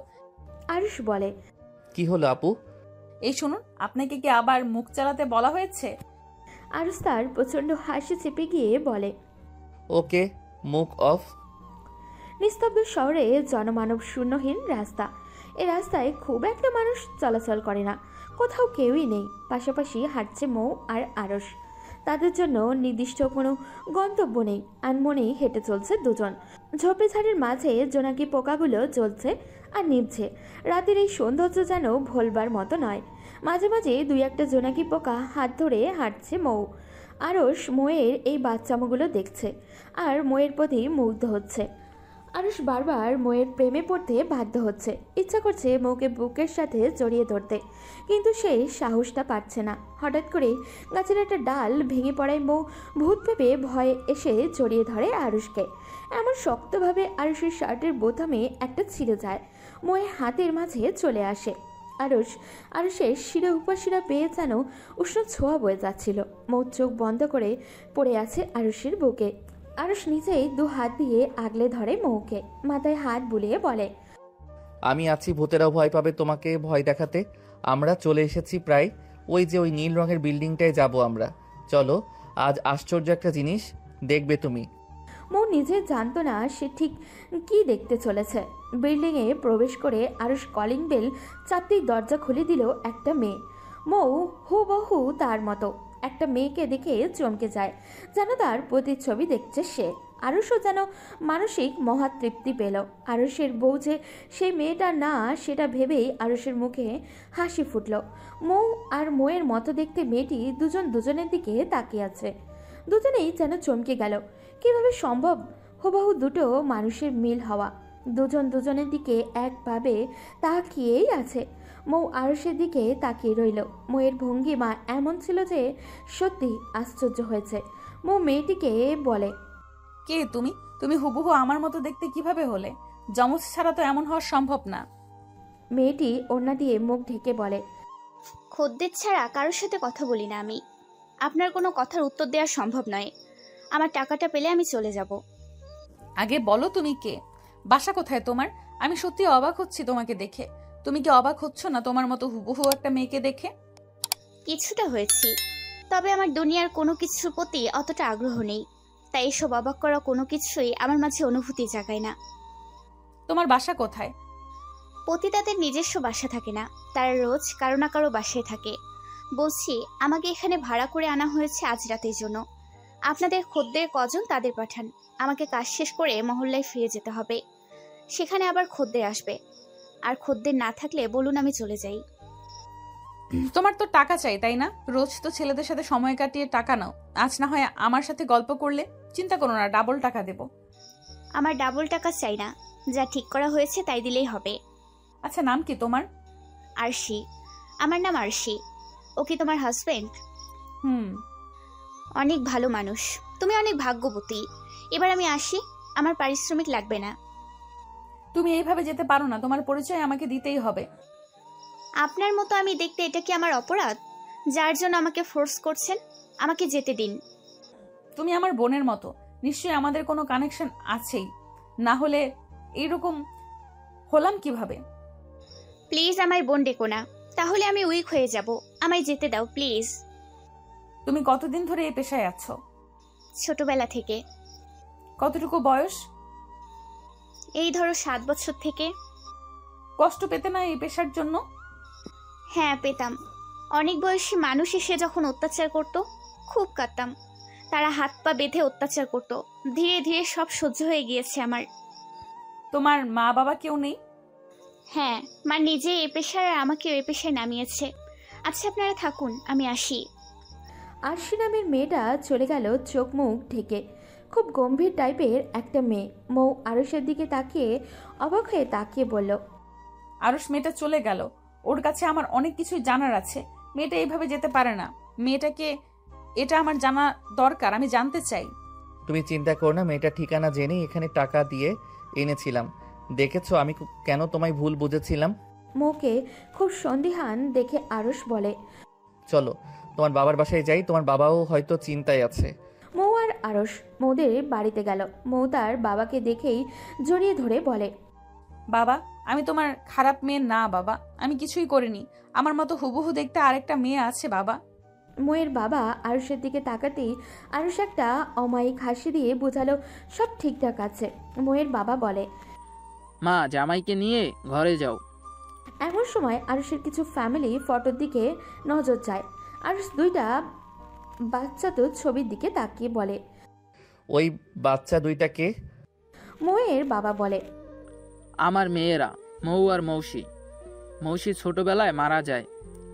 Speaker 1: আরশ বলে,
Speaker 2: কি হলো আপু?
Speaker 5: এই শুনুন, আপনাকে কি আবার মুখ চালাতে বলা হয়েছে?
Speaker 1: আরশ তার প্রচণ্ড হাসি চেপে গিয়ে বলে,
Speaker 2: ওকে, মুখ অফ।
Speaker 1: নিস্তব্ধ শহরে জনমানব শূন্যহীন রাস্তা। এই রাস্তায় খুব একটা মানুষ চলাচল করে না, কোথাও কেউই নেই। পাশাপাশি হাঁটছে মৌ আর আরশ। তাদের জন্য নির্দিষ্ট কোনো গন্তব্য নেই, আনমনেই হেঁটে চলছে দুজন। ঝোপঝাড়ের মাঝে জোনাকি পোকাগুলো জ্বলছে আর নিভছে। রাতের এই সৌন্দর্য যেন ভোলবার মতো নয়। মাঝে মাঝে 2-1টা জোনাকি পোকা হাত ধরে হাঁটছে মৌ। আরশ মৌয়ের এই বাচ্চামোগুলো দেখছে আর মৌয়ের প্রতি মুগ্ধ হচ্ছে। আরশ বারবার মৌয়ের প্রেমে পড়তে বাধ্য হচ্ছে। ইচ্ছা করছে মৌকে বুকের সাথে জড়িয়ে ধরতে, কিন্তু সে সাহসটা পাচ্ছে না। হঠাৎ করে গাছের একটা ডাল ভেঙে পড়ায় মৌ ভূত ভেবে ভয়ে এসে জড়িয়ে ধরে আরশকে। এমন শক্তভাবে আরশের শার্টের বোতামে একটা ছিঁড়ে যায়, মৌয়ের হাতের মাঝে চলে আসে। আরুষের শিরা উপশিরা পেয়ে যেন উষ্ণ ছোঁয়া বয়ে যাচ্ছিল। মৌ চোখ বন্ধ করে পড়ে আছে আরুষের বুকে। আরুষ নিজেই 2 হাত দিয়ে আগলে ধরে মৌকে, মাথায় হাত বুলিয়ে বলে,
Speaker 2: আমি আছি, ভূতেরাও ভয় পাবে তোমাকে ভয় দেখাতে। আমরা চলে এসেছি প্রায়। ওই যে ওই নীল রঙের বিল্ডিংটায় যাব আমরা। চলো, আজ আশ্চর্য একটা জিনিস দেখবে তুমি।
Speaker 1: মৌ নিজে জানতো না সে ঠিক কি দেখতে চলেছে। বিল্ডিংয়ে প্রবেশ করে আরুষ কলিং বেল চাপতেই দরজা খুলে দিল একটা মেয়ে। মৌ হুবহু তার মতো একটা মেয়েকে দেখে চমকে যায়, যেন তার প্রতিচ্ছবি দেখছে সে। আরুষও যেন মানসিক মহাতৃপ্তি পেল। আরুষের বউ যে সেই মেয়েটা না সেটা ভেবেই আরুষের মুখে হাসি ফুটল। মৌ আর মৌয়ের মতো দেখতে মেয়েটি দুজনের দিকে তাকিয়ে আছে। দুজনেই যেন চমকে গেল। কিভাবে সম্ভব হুবহু দুটো মানুষের মিল হওয়া? দুজনের দিকে একভাবে তাকিয়েই আছে। মৌ আরুষের দিকে তাকিয়ে রইল। মৌয়ের ভঙ্গিমা এমন ছিল যে সত্যি আশ্চর্য হয়েছে। মৌ মেয়েটিকে বলে,
Speaker 5: কে তুমি? তুমি হুবহু আমার মতো দেখতে কিভাবে হলে? যমজ ছাড়া তো এমন হওয়া সম্ভব না।
Speaker 1: মেয়েটি ওড়না দিয়ে মুখ ঢেকে বলে,
Speaker 9: খদ্দের ছাড়া কারোর সাথে কথা বলি না আমি। আপনার কোনো কথার উত্তর দেওয়া সম্ভব নয়। আমার টাকাটা পেলে আমি চলে যাব।
Speaker 5: আগে বলো তুমি কে? বাসা কোথায় তোমার? আমি সত্যি অবাক হচ্ছি তোমাকে দেখে। তুমি কি অবাক হচ্ছ না তোমার মতো হুবহু একটা মেয়েকে দেখে?
Speaker 9: কিছুটা হয়েছি, তবে আমার দুনিয়ার কোনো কিছুর প্রতি অতটা আগ্রহ নেই। তাই এসব অবাক করা কোনো কিছুই আমার মাঝে অনুভূতি জাগায় না।
Speaker 5: তোমার বাসা কোথায়?
Speaker 9: পতিতাদের নিজস্ব বাসা থাকে না, তারা রোজ কারো না কারো বাসায় থাকে। বলছি, আমাকে এখানে ভাড়া করে আনা হয়েছে আজ রাতের জন্য। আপনাদের খদ্দের কজন তাদের পাঠান। আমাকে কাজ শেষ করে মহল্লায় ফিরে যেতে হবে। সেখানে আবার খদ্দের আসবে, আর খদ্দের না থাকলে বলুন আমি চলে যাই।
Speaker 5: তোমার তো টাকা চাই তাই না? রোজ তো ছেলেদের সাথে সময় কাটিয়ে টাকা নাও। আজ না হয় আমার সাথে গল্প করলে। চিন্তা করো না, ডাবল টাকা দেব।
Speaker 9: আমার ডাবল টাকা চাই না, যা ঠিক করা হয়েছে তাই দিলেই হবে।
Speaker 5: আচ্ছা, নাম কি তোমার?
Speaker 9: আরশি। আমার নাম আরশি। ও কি তোমার হাজবেন্ড? অনেক ভালো মানুষ। তুমি অনেক ভাগ্যবতী। এবার আমি আসি, আমার পারিশ্রমিক লাগবে না।
Speaker 5: তুমি এইভাবে যেতে পারো না, তোমার পরিচয় আমাকে দিতেই হবে।
Speaker 9: আপনার মতো আমি দেখতে এটা কি আমার অপরাধ, যার জন্য আমাকে ফোর্স করছেন? আমাকে যেতে দিন।
Speaker 5: তুমি আমার বোনের মতো, নিশ্চয়ই আমাদের কোনো কানেকশন আছেই, না হলে এইরকম হলাম কিভাবে?
Speaker 9: প্লিজ আমায় বোন ডেকো না, তাহলে আমি উইক হয়ে যাব। আমায় যেতে দাও প্লিজ।
Speaker 5: তুমি কতদিন ধরে এই পেশায় আছো?
Speaker 9: ছোটবেলা থেকে।
Speaker 5: কতটুকু বয়স?
Speaker 9: এই ধরো 7 বছর থেকে।
Speaker 5: কষ্ট পেতে না এই পেশার জন্য?
Speaker 9: হ্যাঁ পেতাম। অনেক বয়সী মানুষ এসে যখন অত্যাচার করত, খুব কাঁদতাম। তারা হাত পা বেঁধে অত্যাচার করত। ধীরে ধীরে সব সহ্য হয়ে গিয়েছে আমার।
Speaker 5: তোমার মা বাবা কেউ নেই?
Speaker 9: হ্যাঁ, মা নিজে এ পেশায় আর আমাকে এ পেশায় নামিয়েছে। আচ্ছা আপনারা থাকুন, আমি আসি।
Speaker 1: আরশি নামের মেয়েটা চলে গেল চোখ মুখ ঢেকে। খুব গম্ভীর টাইপের একটা মেয়ে। মৌ আরুষের দিকে তাকিয়ে অবাক হয়ে তাকিয়ে বলল,
Speaker 5: আরুষ মেয়েটা চলে গেল, ওর কাছে আমার অনেক কিছু জানার আছে। মেয়েটা এইভাবে যেতে পারে না। মেয়েটাকে এটা আমার জানা দরকার, আমি জানতে চাই।
Speaker 2: তুমি চিন্তা করো না, মেয়েটার ঠিকানা জেনে এখানে টাকা দিয়ে এনেছিলাম। দেখেছো আমি কেন তোমায় ভুল বুঝেছিলাম।
Speaker 1: মৌকে খুব সন্দিহান দেখে আরুষ বলে,
Speaker 2: চলো তোমার বাবার বাসায় যাই, তোমার বাবাও হয়তো চিন্তায় আছে।
Speaker 1: মৌ আর আরুষ মৌদের বাড়িতে গেল। মৌ তার বাবাকে দেখেই জড়িয়ে ধরে বলে,
Speaker 5: বাবা, আমি তোমার খারাপ মেয়ে না বাবা, আমি কিছুই করিনি। আমার মতো হুবহু দেখতে আরেকটা মেয়ে আছে বাবা।
Speaker 1: মৌয়ের বাবা আরুষের দিকে তাকাতেই আরুষ একটা অমায়িক হাসি দিয়ে বোঝালো সব ঠিকঠাক আছে। মৌয়ের বাবা বলে,
Speaker 4: মা জামাইকে নিয়ে ঘরে যাও।
Speaker 1: এমন সময় আরুষের কিছু ফ্যামিলি ফটোর দিকে নজর যায়। আরুষ দুইটা বাচ্চা তো ছবির দিকে তাকিয়ে বলে,
Speaker 2: ওই বাচ্চা দুইটাকে?
Speaker 1: মৌয়ের বাবা বলে,
Speaker 4: আমার মেয়েরা মৌ আর মৌসি। মৌসি ছোটবেলায় মারা যায়।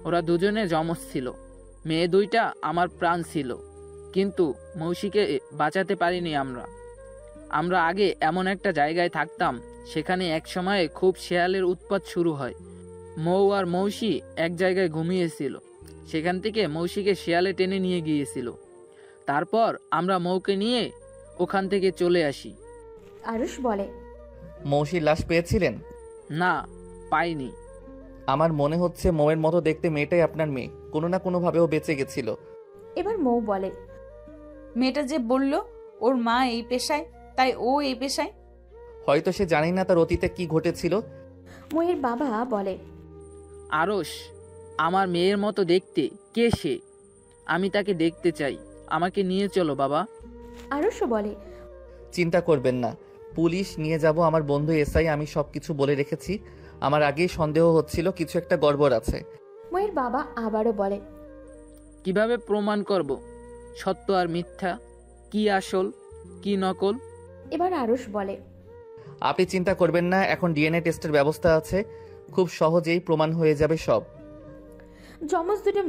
Speaker 4: ওরা দুজনে যমজ ছিল। মেয়ে দুইটা আমার প্রাণ ছিল, কিন্তু মৌসিকে বাঁচাতে পারিনি আমরা আগে এমন একটা জায়গায় থাকতাম, সেখানে এক সময়ে খুব শেয়ালের উৎপাত শুরু হয়। মৌ আর মৌসি এক জায়গায় ঘুমিয়েছিল। সেখান থেকে মৌসিকে শেয়ালে টেনে নিয়ে গিয়েছিল। তারপর আমরা মৌকে নিয়ে ওখান থেকে চলে আসি।
Speaker 1: আরুষ বলে,
Speaker 2: মৌসির লাশ পেয়েছিলেন?
Speaker 4: না, পাইনি।
Speaker 2: আমার মনে হচ্ছে মৌয়ের মতো দেখতে মেয়েটাই আপনার মেয়ে, কোনো না কোনোভাবে ও বেঁচে গেছিল।
Speaker 1: এবার মৌ বলে,
Speaker 5: মেয়েটা যে বলল ওর মা এই পেশায়, তাই ও এই পেশায়।
Speaker 2: হয়তো সে জানি না তার অতীতে কি ঘটেছিল।
Speaker 1: মৌয়ের বাবা বলে,
Speaker 4: আরশ, আমার মেয়ের মতো দেখতে কে সে? আমি তাকে দেখতে চাই, আমাকে নিয়ে চলো বাবা।
Speaker 1: আরশও বলে,
Speaker 2: চিন্তা করবেন না, পুলিশ নিয়ে যাব। আমার বন্ধু এসআই আমি সব কিছু বলে রেখেছি। আমার আগেই সন্দেহ হচ্ছিল কিছু একটা গড়বড় আছে।
Speaker 1: মৌয়ের বাবা আবারও বলে,
Speaker 4: কিভাবে প্রমাণ করব সত্য আর মিথ্যা, কি আসল কি নকল?
Speaker 1: এবার আরশ বলে,
Speaker 2: আপনি চিন্তা করবেন না, এখন ডিএনএ টেস্টের ব্যবস্থা আছে, খুব সহজেই প্রমাণ হয়ে যাবে সব।
Speaker 1: যমজ দুটো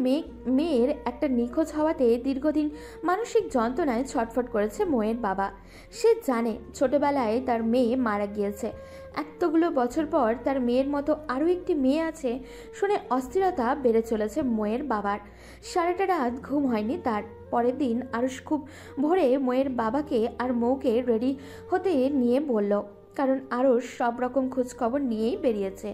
Speaker 1: মেয়ের একটা নিখোঁজ হওয়াতে দীর্ঘদিন মানসিক যন্ত্রণায় ছটফট করেছে মৌয়ের বাবা। সে জানে ছোটবেলায় তার মেয়ে মারা গিয়েছে, এতগুলো বছর পর তার মেয়ের মতো আরও একটি মেয়ে আছে শুনে অস্থিরতা বেড়ে চলেছে মৌয়ের বাবার। সারাটা রাত ঘুম হয়নি তার। পরের দিন আরশ খুব ভোরে মৌয়ের বাবাকে আর মৌকে রেডি হতে নিয়ে বলল, কারণ আরশ সব রকম খোঁজখবর নিয়েই বেরিয়েছে।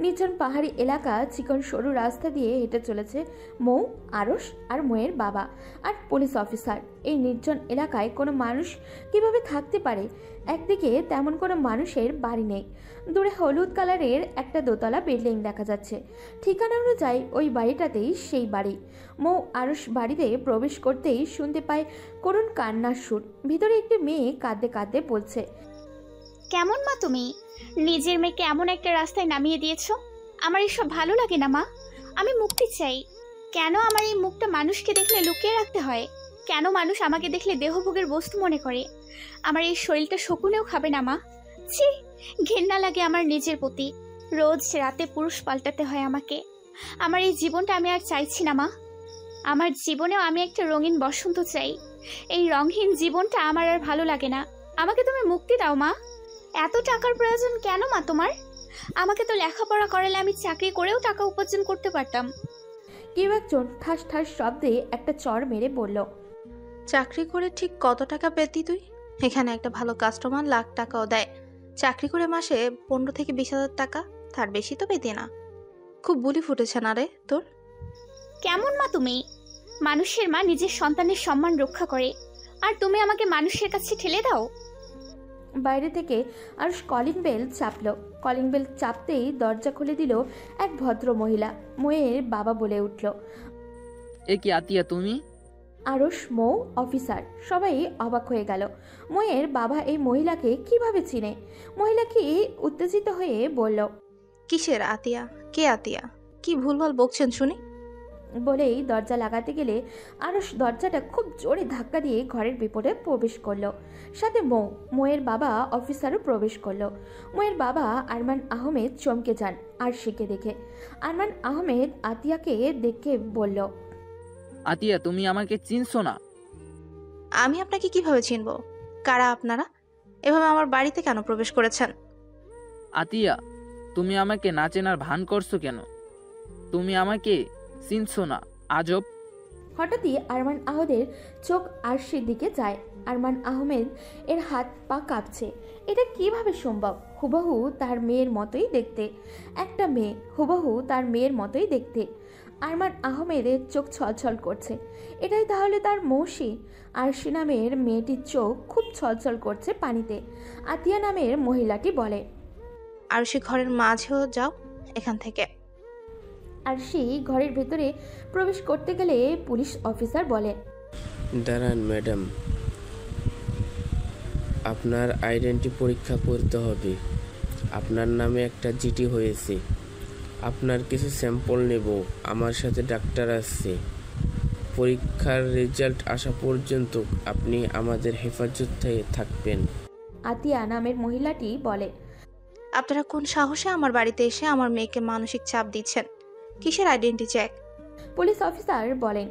Speaker 1: নির্জন পাহাড়ি এলাকা, চিকন সরু রাস্তা দিয়ে হেঁটে চলেছে মৌ, আরশ আর মৌয়ের বাবা আর পুলিশ অফিসার। এই নির্জন এলাকায় কোনো মানুষ কিভাবে থাকতে পারে? একদিকে তেমন কোনো মানুষের বাড়ি নেই, দূরে হলুদ কালারের একটা দোতলা বিল্ডিং দেখা যাচ্ছে। ঠিকানা অনুযায়ী ওই বাড়িটাতেই সেই বাড়ি। মৌ আরশ বাড়িতে প্রবেশ করতেই শুনতে পায় করুণ কান্নার সুর। ভিতরে একটি মেয়ে কাঁদতে কাঁদতে বলছে,
Speaker 9: কেমন মা তুমি? নিজের মেয়েকে এমন একটা রাস্তায় নামিয়ে দিয়েছো। আমার এসব ভালো লাগে না মা, আমি মুক্তি চাই। কেন আমার এই মুখটা মানুষকে দেখলে লুকিয়ে রাখতে হয়? কেন মানুষ আমাকে দেখলে দেহভোগের বস্তু মনে করে? আমার এই শরীরটা শকুনেও খাবে না মা। ছি, ঘেন্না লাগে আমার নিজের প্রতি। রোজ রাতে পুরুষ পাল্টাতে হয় আমাকে। আমার এই জীবনটা আমি আর চাইছি না মা। আমার জীবনেও আমি একটা রঙিন বসন্ত চাই। এই রঙহীন জীবনটা আমার আর ভালো লাগে না। আমাকে তুমি মুক্তি দাও মা। এত টাকার প্রয়োজন কেন মা তোমার? আমাকে তো লেখাপড়া করালে আমি চাকরি করেও টাকা উপার্জন করতে পারতাম।
Speaker 1: কেউ একজন ঠাস ঠাস শব্দে একটা চড় মেরে বলল,
Speaker 10: চাকরি করে ঠিক কত টাকা পেতি তুই? এখানে একটা ভালো কাস্টমার লাখ টাকাও দেয়। চাকরি করে মাসে 15 থেকে 20,000 টাকা, তার বেশি তো পেতি না। খুব বুলি ফুটেছে না রে তোর?
Speaker 9: কেমন মা তুমি? মানুষের মা নিজের সন্তানের সম্মান রক্ষা করে, আর তুমি আমাকে মানুষের কাছে ঠেলে দাও।
Speaker 1: বাইরে থেকে আরশ কলিং বেল চাপল। কলিং বেল চাপতেই দরজা খুলে দিল এক ভদ্র মহিলা। মৌয়ের বাবা বলে উঠল,
Speaker 4: এ কি আতিয়া তুমি?
Speaker 1: আরশ, মৌ, অফিসার সবাই অবাক হয়ে গেল। মৌয়ের বাবা এই মহিলাকে কিভাবে চিনে? মহিলা কি উত্তেজিত হয়ে বলল,
Speaker 10: কিসের আতিয়া? কে আতিয়া? কি ভুলভাল বকছেন শুনি?
Speaker 1: বলেই দরজা লাগাতে গেলে আরশ দরজাটা খুব জোরে ধাক্কা দিয়ে ঘরের বিপদে প্রবেশ করলো। সাথে মৌয়ের বাবা অফিসারও প্রবেশ করলো। মৌয়ের বাবা আরমান আহমেদ চমকে যান আরশিকে দেখে। আরমান আহমেদ আতিয়াকে দেখে বলল,
Speaker 4: আতিয়া, তুমি আমাকে চিনছো না?
Speaker 10: আমি আপনাকে কিভাবে চিনবো? কারা আপনারা? এভাবে আমার বাড়িতে কেন প্রবেশ করেছেন?
Speaker 4: আতিয়া, তুমি আমাকে না চেনার ভান করছো কেন? তুমি আমাকে চিনছো না? আজব।
Speaker 1: হঠাৎই আরমান আহমেদের চোখ আরশির দিকে যায়। আরমান আহমেদ এর হাত পা কাঁপছে। এটা কিভাবে সম্ভব? হুবহু তার মেয়ের মতোই দেখতে। একটা মেয়ে, হুবহু তার মেয়ের মতোই দেখতে। আরমান আহমেদের চোখ ছলছল করছে। এটাই তাহলে তার মৌসি? আরশি নামের মেয়েটির চোখ খুব ছলছল করছে পানিতে। আতিয়া নামের মহিলাটি বলে,
Speaker 10: আরশি ঘরের মাঝেও যাও এখান থেকে।
Speaker 1: আরশি ঘরের ভেতরে প্রবেশ করতে গেলে পুলিশ অফিসার বলে,
Speaker 11: দাঁড়ান ম্যাডাম, আপনার আইডেন্টি পরীক্ষা করতে হবে। আপনার নামে একটা জিডি হয়েছে। আপনার কিছু স্যাম্পল নেব। আমার সাথে ডাক্তার আসছে। পরীক্ষার রেজাল্ট আসা পর্যন্ত আপনি আমাদের হেফাজতে থাকবেন।
Speaker 1: আতিয়া নামের মহিলাটি বলে,
Speaker 10: আপনারা কোন সাহসে আমার বাড়িতে এসে আমার মেয়েকে মানসিক চাপ দিচ্ছেন? কিসের আইডেন্টি চেক?
Speaker 1: পুলিশ অফিসার বলেন,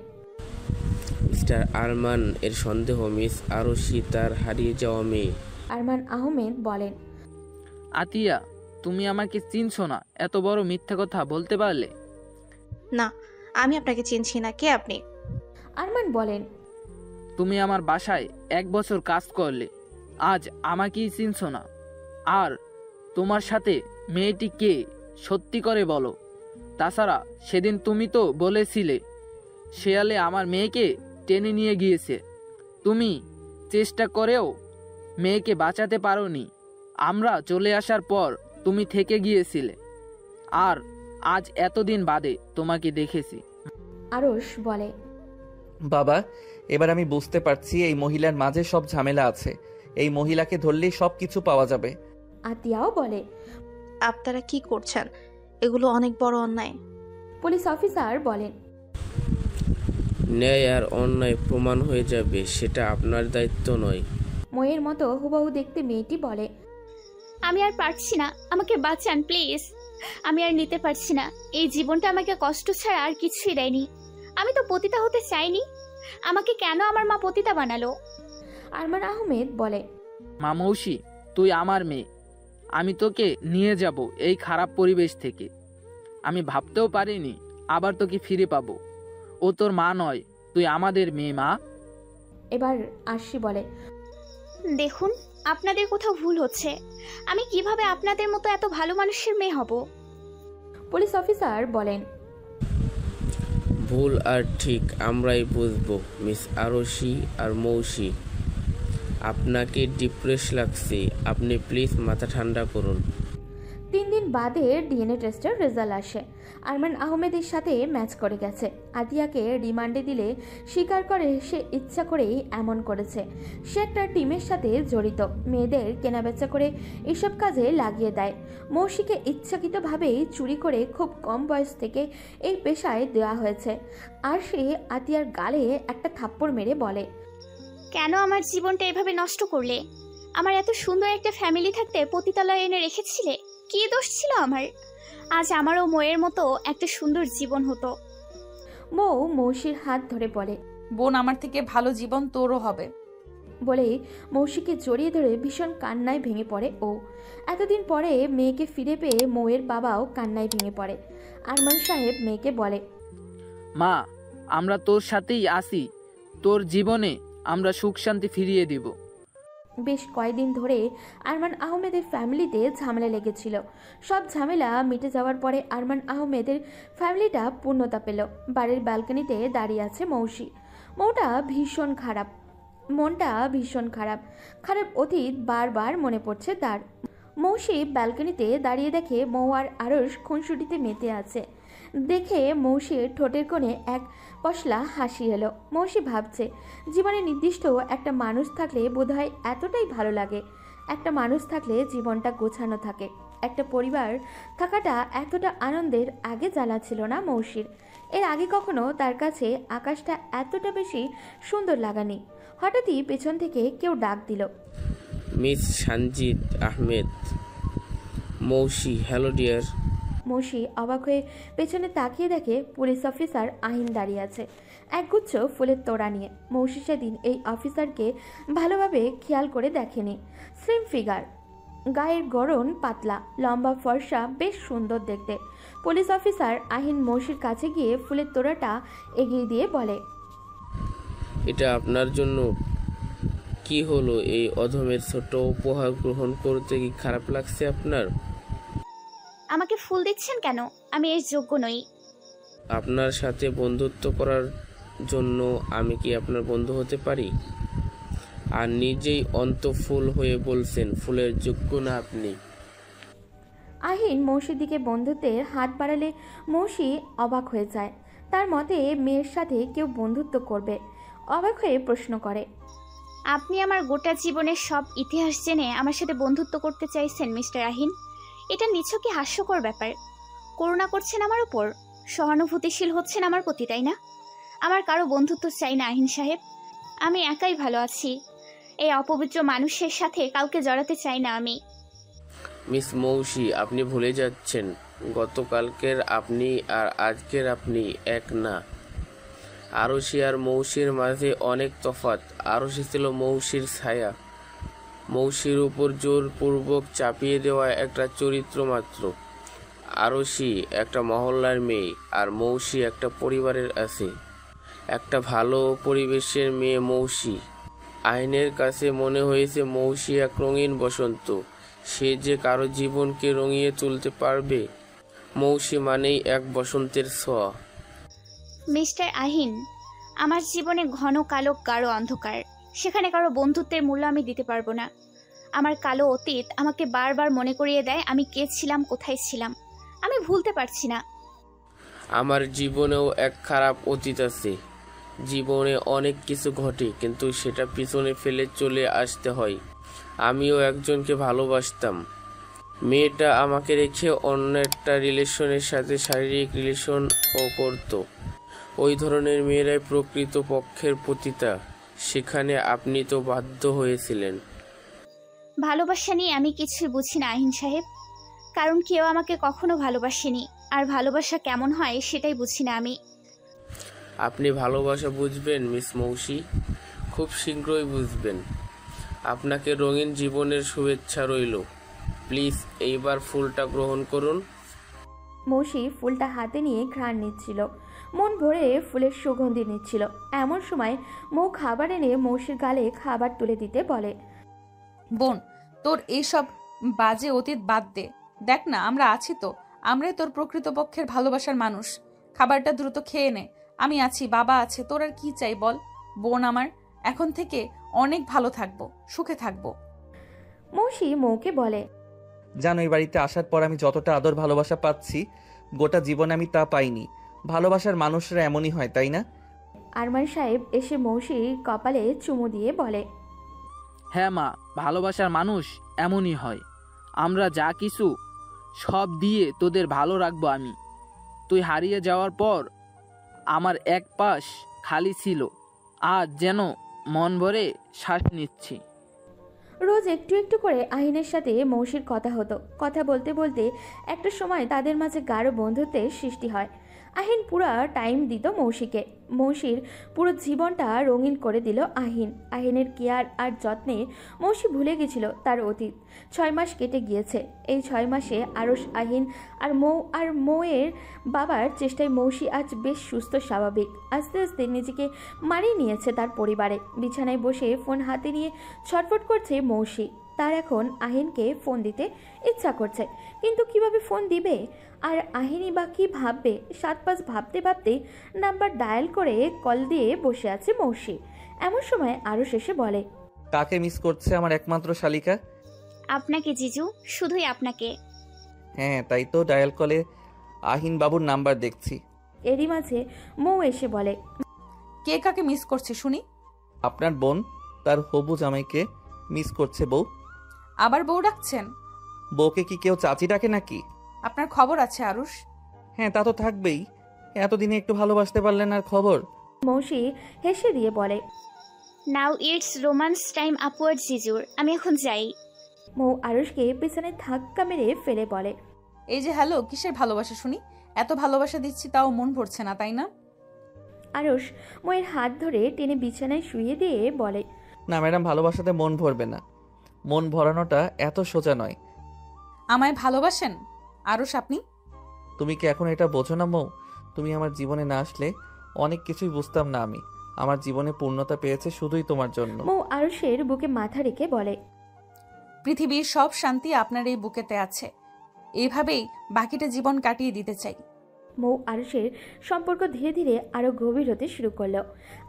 Speaker 11: মিস্টার আরমান এর সন্দেহ মিস আরশি তার হারিয়ে যাওয়া মেয়ে।
Speaker 1: আরমান আহমেদ বলেন,
Speaker 4: আতিয়া, তুমি আমাকে চিনছো না? এত বড় মিথ্যা কথা বলতে পারলে?
Speaker 10: না, আমি আপনাকে চিনছি না। কে আপনি?
Speaker 1: আরমান বলেন,
Speaker 4: তুমি আমার বাসায় 1 বছর কাজ করলে, আজ আমাকেই চিনছো না? আর তোমার সাথে মেয়েটি কে? সত্যি করে বলো। তাছাড়া সেদিন তুমি তো বলেছিলে শেয়ালে আমার মেয়েকে টেনে নিয়ে গিয়েছে। তুমি চেষ্টা করেও মেয়েকে বাঁচাতে পারোনি। আমরা চলে আসার পর তুমি থেকে গিয়েছিলে, আর আজ এতদিন বাদে তোমাকে দেখেছি।
Speaker 1: আরশ বলে,
Speaker 2: বাবা, এবার আমি বুঝতে পারছি এই মহিলার মাঝে সব ঝামেলা আছে। এই মহিলাকে ধরলেই সব কিছু পাওয়া যাবে।
Speaker 1: আতিয়াও বলে,
Speaker 10: আপনারা কি করছেন? এগুলো অনেক বড় অন্যায়।
Speaker 1: পুলিশ অফিসার বলেন,
Speaker 11: ন্যায় আর অন্যায় প্রমাণ হয়ে যাবে, সেটা আপনার দায়িত্ব নয়।
Speaker 1: ময়ের মতো হুবহু দেখতে মেয়েটি বলে,
Speaker 9: আমি আর পারছি না, আমাকে বাঁচান প্লিজ। আমি আর নিতে পারছি না। এই জীবনটা আমাকে কষ্ট ছাড়া আর কিছুই দেয়নি। আমি তো পতিতা হতে চাইনি। আমাকে কেন আমার মা পতিতা বানালো?
Speaker 1: আরমান আহমেদ বলে,
Speaker 4: মা মৌসি, তুই আমার মেয়ে। আমি তোকে নিয়ে যাব এই খারাপ পরিবেশ থেকে। আমি ভাবতেও পারিনি আবার তোকে ফিরে পাবো। ও তোর মা নয়, তুই আমাদের মেয়ে। মা।
Speaker 1: এবার আরশি বলে,
Speaker 9: দেখুন, আপনাদের কোথাও ভুল হচ্ছে। আমি কিভাবে আপনাদের মতো এত ভালো মানুষের মেয়ে হব?
Speaker 1: পুলিশ অফিসার বলেন,
Speaker 11: ভুল আর ঠিক আমরাই বুঝবো মিস আরশি আর মৌসি। আপনাকে ডিপ্রেস লাগছে, আপনি প্লিজ মাথা ঠান্ডা করুন।
Speaker 1: 3 দিন বাদে ডিএনএ টেস্টের রেজাল্ট আসে। আরমান আহমেদের সাথে ম্যাচ করে গেছে। আতিয়াকে রিমান্ডে দিলে স্বীকার করে সে ইচ্ছা করেই এমন করেছে। সে একটা টিমের সাথে জড়িত, মেয়েদের কেনাবেচা করে এসব কাজে লাগিয়ে দেয়। মৌসিকে ইচ্ছাকৃতভাবেই চুরি করে খুব কম বয়স থেকে এই পেশায় দেওয়া হয়েছে। আর সে আতিয়ার গালে একটা থাপ্পড় মেরে বলে,
Speaker 9: কেন আমার জীবনটা এভাবে নষ্ট করলে? আমার এত সুন্দর একটা ফ্যামিলি থাকতে পতিতালয়ে এনে রেখেছিলে। কি দোষ ছিল আমার? আজ আমারও ময়ের মতো একটা সুন্দর জীবন হতো।
Speaker 1: মৌ মৌসির হাত ধরে বলে,
Speaker 5: বোন, আমার থেকে ভালো জীবন তোরও হবে।
Speaker 1: বলে মৌসিকে জড়িয়ে ধরে ভীষণ কান্নায় ভেঙে পড়ে ও। এতদিন পরে মেয়েকে ফিরে পেয়ে মৌয়ের বাবাও কান্নায় ভেঙে পড়ে। আরমান সাহেব মেয়েকে বলে,
Speaker 4: মা, আমরা তোর সাথেই আসি। তোর জীবনে আমরা সুখ শান্তি ফিরিয়ে দিব।
Speaker 1: বেশ কয়েকদিন ধরে আরমান আহমেদের ফ্যামিলিতে ঝামেলা লেগেছিল। সব ঝামেলা মিটে যাওয়ার পরে আরমান আহমেদের ফ্যামিলিটা পূর্ণতা পেল। বাড়ির ব্যালকনিতে দাঁড়িয়ে আছে মৌসি। মনটা ভীষণ খারাপ। খারাপ অতীত বারবার মনে পড়ছে তার। মৌসি ব্যালকনিতে দাঁড়িয়ে দেখে মৌ আর আরশ খুনসুটিতে মেতে আছে। দেখে মৌসির ঠোঁটের কোণে এক পশলা হাসি এলো। মৌসি ভাবছে, জীবনে নির্দিষ্ট একটা মানুষ থাকলে বোধহয় এতটাই ভালো লাগে। একটা মানুষ থাকলে জীবনটা গোছানো থাকে। একটা পরিবার থাকাটা এতটা আনন্দের আগে জানা ছিল না মৌসির। এর আগে কখনো তার কাছে আকাশটা এতটা বেশি সুন্দর লাগানি। হঠাৎই পেছন থেকে কেউ ডাক দিল,
Speaker 11: miss Sanjid Ahmed. Mousi, hello dear.
Speaker 1: Mousi অবাক হয়ে পেছনে তাকিয়ে দেখে পুলিশ অফিসার আহিন দাঁড়িয়ে আছে একগুচ্ছ ফুলের তোড়া নিয়ে। মৌসি সেদিন এই অফিসারকে ভালোভাবে খেয়াল করে দেখেনি। স্লিম ফিগার, গায়ের গড়ন পাতলা, লম্বা ফর্সা, বেশ সুন্দর দেখতে। পুলিশ অফিসার আহিন মৌসির কাছে গিয়ে ফুলের তোড়াটা এগিয়ে দিয়ে বলে,
Speaker 11: এটা আপনার জন্য। কি হলো, এই অধমের ছোট উপহার গ্রহণ করতে কি খারাপ লাগছে আপনার?
Speaker 9: আমাকে ফুল দিচ্ছেন কেন? আমি এর যোগ্য নই।
Speaker 11: আপনার সাথে বন্ধুত্ব করার জন্য আমি কি আপনার বন্ধু হতে পারি? আর নিজেই অন্তঃফুল হয়ে বলছেন ফুলের যোগ্য না আপনি।
Speaker 1: আহিন মৌসির দিকে বন্ধুত্বের হাত বাড়ালে মৌসি অবাক হয়ে যায়। তার মতে মেয়ের সাথে কেউ বন্ধুত্ব করবে। অবাক হয়ে প্রশ্ন করে,
Speaker 9: আপনি আমার গোটা জীবনের সব ইতিহাস জেনে আমার সাথে বন্ধুত্ব করতে চাইছেন মিস্টার আহিন? এটা নিছকই হাস্যকর ব্যাপার। করুণা করছেন আমার উপর, সহানুভূতিশীল হচ্ছেন আমার প্রতি, তাই না? আমার কারো বন্ধুত্ব চাই না আহিন সাহেব। আমি একাই ভালো আছি। এই অপবিত্র মানুষের সাথে কাউকে জড়াতে চাই না আমি।
Speaker 11: মিস মৌসি, আপনি ভুলে যাচ্ছেন গতকালকের আপনি আর আজকের আপনি এক না। আরশি আর মৌসির মাঝে অনেক তফাৎ। আরশি ছিল মৌসির ছায়া, মৌসির উপর জোরপূর্বক চাপিয়ে দেওয়া একটা চরিত্র মাত্র। আরশি একটা মহল্লার মেয়ে আর মৌসি একটা পরিবারের আছে, একটা ভালো পরিবেশের মেয়ে মৌসি। আইনের কাছে মনে হয়েছে মৌসি এক রঙিন বসন্ত। সে যে কারো জীবনকে রঙিয়ে তুলতে পারবে। মৌসি মানেই এক বসন্তের ছোঁয়া।
Speaker 9: মিস্টার আহিন, আমার জীবনে ঘন কালো গাঢ় অন্ধকার, সেখানে কারো বন্ধুত্বের মূল্য আমি দিতে পারবো না। আমার কালো অতীত আমাকে বারবার মনে করিয়ে দেয় আমি কে ছিলাম, কোথায় ছিলাম। আমি ভুলতে পারছি না।
Speaker 11: আমার জীবনেও এক খারাপ অতীত আছে। জীবনে অনেক কিছু ঘটে, কিন্তু সেটা পিছনে ফেলে চলে আসতে হয়। আমিও একজনকে ভালোবাসতাম। মেয়েটা আমাকে রেখে অন্য একটা রিলেশনের সাথে শারীরিক রিলেশনও করতো। ওই ধরনের মেয়েরাই প্রকৃত পক্ষের পতিতা। সেখানে আপনি তো বাধ্য হয়েছিলেন।
Speaker 9: ভালোবাসা নিয়ে আমি কিছুই বুঝি না আহিন সাহেব, কারণ কেউ আমাকে কখনো ভালোবাসেনি, আর ভালোবাসা কেমন হয় সেটাই বুঝি না আমি।
Speaker 11: আপনি ভালোবাসা বুঝবেন মিস মৌসি, খুব শীঘ্রই বুঝবেন। আপনাকে রঙিন জীবনের শুভেচ্ছা রইল। প্লিজ এইবার ফুলটা গ্রহণ করুন।
Speaker 1: মৌসি ফুলটা হাতে নিয়ে ঘ্রাণ নিচ্ছিল, মন ভরে ফুলের সুগন্ধি নিচ্ছিল। এমন সময় মৌ খাবার এনে মৌসির গালে খাবার তুলে দিতে বলে,
Speaker 5: বোন, তোর এইসব বাজে অতীত বাদ দে। দেখ না, আমরা আছি তো, আমরাই তোর প্রকৃতপক্ষের ভালোবাসার মানুষ। খাবারটা দ্রুত খেয়ে নে, আমি আছি, বাবা আছে, তোর আর কি চাই বল। বোন আমার, এখন থেকে অনেক ভালো থাকবো, সুখে থাকবো।
Speaker 1: মৌসি মৌকে বলে,
Speaker 2: জানো এই বাড়িতে আসার পর আমি যতটা আদর ভালোবাসা পাচ্ছি গোটা জীবনে আমি তা পাইনি। ভালোবাসার মানুষরা এমনই হয়, তাই না?
Speaker 1: আরমান সাহেব এসে মৌসির কপালে চুমু দিয়ে বলে,
Speaker 4: হ্যাঁ মা, ভালোবাসার মানুষ এমনই হয়। আমরা যা কিছু সব দিয়ে তোদের ভালো রাখবো আমি। তুই হারিয়ে যাওয়ার পর আমার এক পাশ খালি ছিল, আজ যেন মন ভরে শ্বাস নিচ্ছি।
Speaker 1: রোজ একটু একটু করে আহিনের সাথে মৌসির কথা হতো। কথা বলতে বলতে একটা সময় তাদের মাঝে গাঢ় বন্ধুত্বের সৃষ্টি হয়। আহিন পুরো টাইম দিত মৌসিকে। মৌসির পুরো জীবনটা রঙিন করে দিল আহিন। আহিনের কেয়ার আর যত্নে মৌসি ভুলে গেছিল তার অতীত। 6 মাস কেটে গিয়েছে। এই 6 মাসে আরশ, আহিন আর মৌয়ের বাবার চেষ্টায় মৌসি আজ বেশ সুস্থ স্বাভাবিক। আস্তে আস্তে নিজেকে মানিয়ে নিয়েছে তার পরিবারে। বিছানায় বসে ফোন হাতে নিয়ে ছটফট করছে মৌসি। তার এখন আহিনকে ফোন দিতে ইচ্ছা করছে, কিন্তু কিভাবে ফোন দিবে আর আহিনই বা কি ভাববে? 7-5 ভাবতে ভাবতে নাম্বার ডায়াল করে কল দিয়ে বসে আছে মৌসি। এমন সময় আরশ এসে বলে,
Speaker 2: কাকে মিস করছে আমার একমাত্র শালিকা?
Speaker 9: আপনাকে জিজু, শুধুই আপনাকে।
Speaker 2: হ্যাঁ, তাই তো ডায়াল কলে আহিন বাবুর নাম্বার দেখছি।
Speaker 1: এরই মাঝে মৌ এসে বলে,
Speaker 5: কে কাকে মিস করছে শুনি?
Speaker 2: আপনার বোন তার হবু জামাইকে মিস করছে বউ।
Speaker 5: আবার বউ ডাকছেন?
Speaker 2: বউকে কি কেউ চাচি ডাকে নাকি?
Speaker 5: আপনার খবর আছে আরুষ?
Speaker 2: হ্যাঁ, তা তো থাকবেই। এতদিনে একটু ভালোবাসতে পারলেন আর খবর।
Speaker 1: মৌসি হেসে দিয়ে বলে,
Speaker 9: now it's romance time upward জিজুর, আমি এখন যাই।
Speaker 1: মৌ আরুষকে পেছনে ধাক্কা মেরে ফেলে বলে,
Speaker 5: এই যে হ্যালো, কিসের ভালোবাসা শুনি? এত ভালোবাসা দিচ্ছি তাও মন ভরছে না, তাই না?
Speaker 1: আরুষ মৌয়ের হাত ধরে টেনে বিছানায় শুয়ে দিয়ে বলে,
Speaker 2: না ম্যাডাম, ভালোবাসাতে মন ভরবে না। মন ভরানোটা এত সোজা নয়।
Speaker 5: আমায় ভালোবাসেন আরুষ আপনি?
Speaker 2: তুমি কি এখন এটা বোঝো না মৌ? তুমি আমার জীবনে না আসলে অনেক কিছুই বুঝতাম না আমি। আমার জীবনে পূর্ণতা পেয়েছে শুধুই তোমার জন্য।
Speaker 1: মৌ আরুষের বুকে মাথা রেখে বলে,
Speaker 5: পৃথিবীর সব শান্তি আপনার এই বুকেতে আছে। এইভাবেই বাকিটা জীবন কাটিয়ে দিতে চাই।
Speaker 1: মৌ আরুষের সম্পর্ক ধীরে ধীরে আরো গভীর হতে শুরু করলো।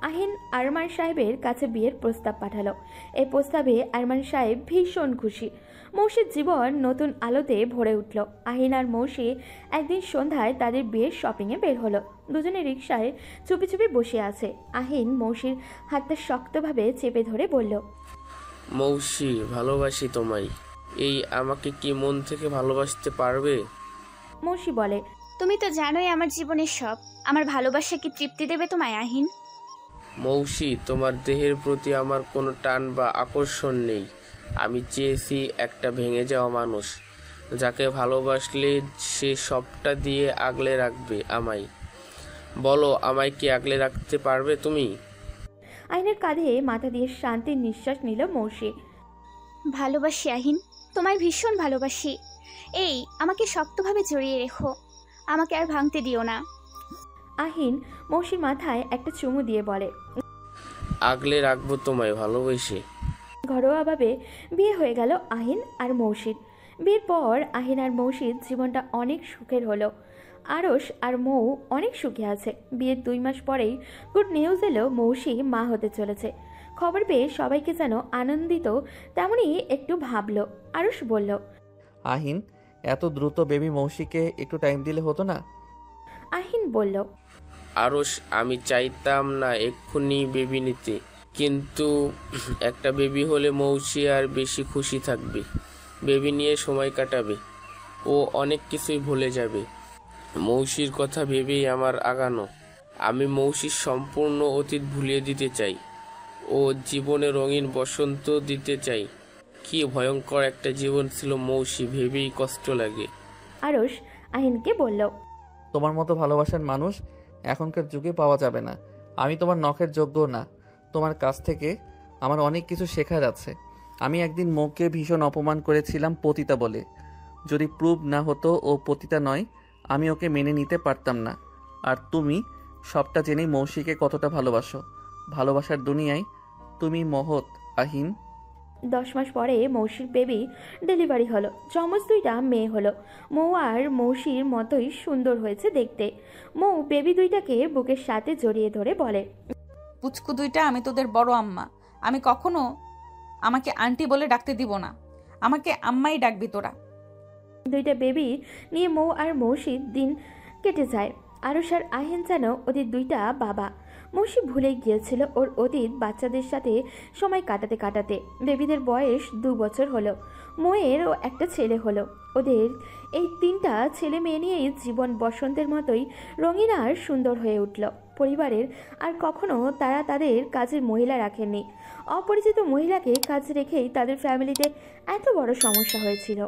Speaker 1: আহিন আরমান সাহেবের কাছে বিয়ের প্রস্তাব পাঠালো। এই প্রস্তাবে আরমান সাহেব ভীষণ খুশি। মৌসির জীবন নতুন আলোতে ভরে উঠল। আহিন আর মৌসি একদিন সন্ধ্যায় তাদের বিয়ের শপিংয়ে বের হলো। দুজনে রিকশায় চুপি চুপি বসে আছে। আহিন মৌসির হাতটা শক্তভাবে চেপে ধরে বলল,
Speaker 11: মৌসি, ভালোবাসি তোমায়। এই আমাকে কি মন থেকে ভালোবাসতে পারবে?
Speaker 1: মৌসি বলে,
Speaker 9: তুমি তো জানোই আমার জীবনের সব। আমার ভালোবাসা কি তৃপ্তি দেবে তোমায় আহিন?
Speaker 11: মৌসি, তোমার দেহের প্রতি আমার কোনো টান বা আকর্ষণ নেই। আমি চেয়েছি একটা ভেঙে যাওয়া মানুষ, যাকে ভালোবাসলে সে সবটা দিয়ে আগলে রাখবে আমায়। বলো, আমায় কি আগলে রাখতে পারবে তুমি?
Speaker 1: আহিনের কাঁধে মাথা দিয়ে শান্তির নিঃশ্বাস নিল মৌসি।
Speaker 9: ভালোবাসি আহিন, তোমায় ভীষণ ভালোবাসি। এই আমাকে শক্তভাবে জড়িয়ে রেখো, আমাকে আর ভাঙতে দিও না।
Speaker 1: আহিন মৌসির মাথায় একটা চুমু দিয়ে বলে,
Speaker 11: আগলে রাখবো তোমায় ভালোবেসে।
Speaker 1: ঘরোয়াভাবে বিয়ে হয়ে গেল আহিন আর মৌসির। বিয়ের পর আহিন আর মৌসির জীবনটা অনেক সুখের হলো। আরশ আর মৌ অনেক সুখে আছে। বিয়ের 2 মাস পরেই গুড নিউজ এলো, মৌসি মা হতে চলেছে। খবর পেয়ে সবাইকে যেন আনন্দিত তেমনই একটু ভাবলো। আরশ বলল,
Speaker 2: আহিন, এত দ্রুত বেবি মৌসিকে একটু টাইম দিলে হতো না?
Speaker 1: আহিন বলল,
Speaker 11: আরশ, আমি চাইতাম না এক্ষুনি বেবি নিতে, কিন্তু একটা বেবি হলে মৌসি আর বেশি খুশি থাকবে। বেবি নিয়ে সময় কাটাবে, ও অনেক কিছুই ভুলে যাবে। মৌসির কথা ভেবেই আমার আগানো। আমি মৌসির সম্পূর্ণ অতীত ভুলিয়ে দিতে চাই, ও জীবনে রঙিন বসন্ত দিতে চাই। কি ভয়ঙ্কর একটা জীবন ছিল মৌসি, ভেবেই কষ্ট লাগে।
Speaker 1: আরশ আহিনকে বলল,
Speaker 2: তোমার মতো ভালোবাসার মানুষ এখনকার যুগে পাওয়া যাবে না। আমি তোমার নখের যোগ্য না। তোমার কাছ থেকে আমার অনেক কিছু শেখার আছে। আমি একদিন মৌকে ভীষণ অপমান করেছিলাম পতিতা বলে। যদি প্রুভ না হতো ও পতিতা নয়, আমি ওকে মেনে নিতে পারতাম না। আর তুমি সবটা জেনেই মৌসিকে কতটা ভালোবাসো। ভালোবাসার দুনিয়ায় তুমি মহৎ আহিন।
Speaker 1: 10 মাস পরে মৌসির বেবি ডেলিভারি হলো। যমজ 2টা মেয়ে হলো। মৌ আর মৌসির মতোই সুন্দর হয়েছে দেখতে। মৌ বেবি 2টাকে বুকের সাথে জড়িয়ে ধরে বলে,
Speaker 5: পুচকু 2টা আমি তোদের বড় আম্মা। আমি কখনো আমাকে আন্টি বলে ডাকতে দিব না, আমাকে আম্মাই ডাকবি তোরা।
Speaker 1: 2টা বেবি নিয়ে মৌ আর মৌসির দিন কেটে যায়। আরশ আর আহিন যেন ওদের 2টা বাবা। মৌসি ভুলে গিয়েছিল ওর অতীত বাচ্চাদের সাথে সময় কাটাতে কাটাতে। বেবিদের বয়স 2 বছর হলো। মৌয়েরও একটা ছেলে হলো। ওদের এই 3টা ছেলে মেয়ে নিয়েই জীবন বসন্তের মতোই রঙিন আর সুন্দর হয়ে উঠল। পরিবারের আর কখনো তারা তাদের কাজের মহিলা রাখেননি। অপরিচিত মহিলাকে কাজ রেখেই তাদের ফ্যামিলিতে এত বড় সমস্যা হয়েছিল।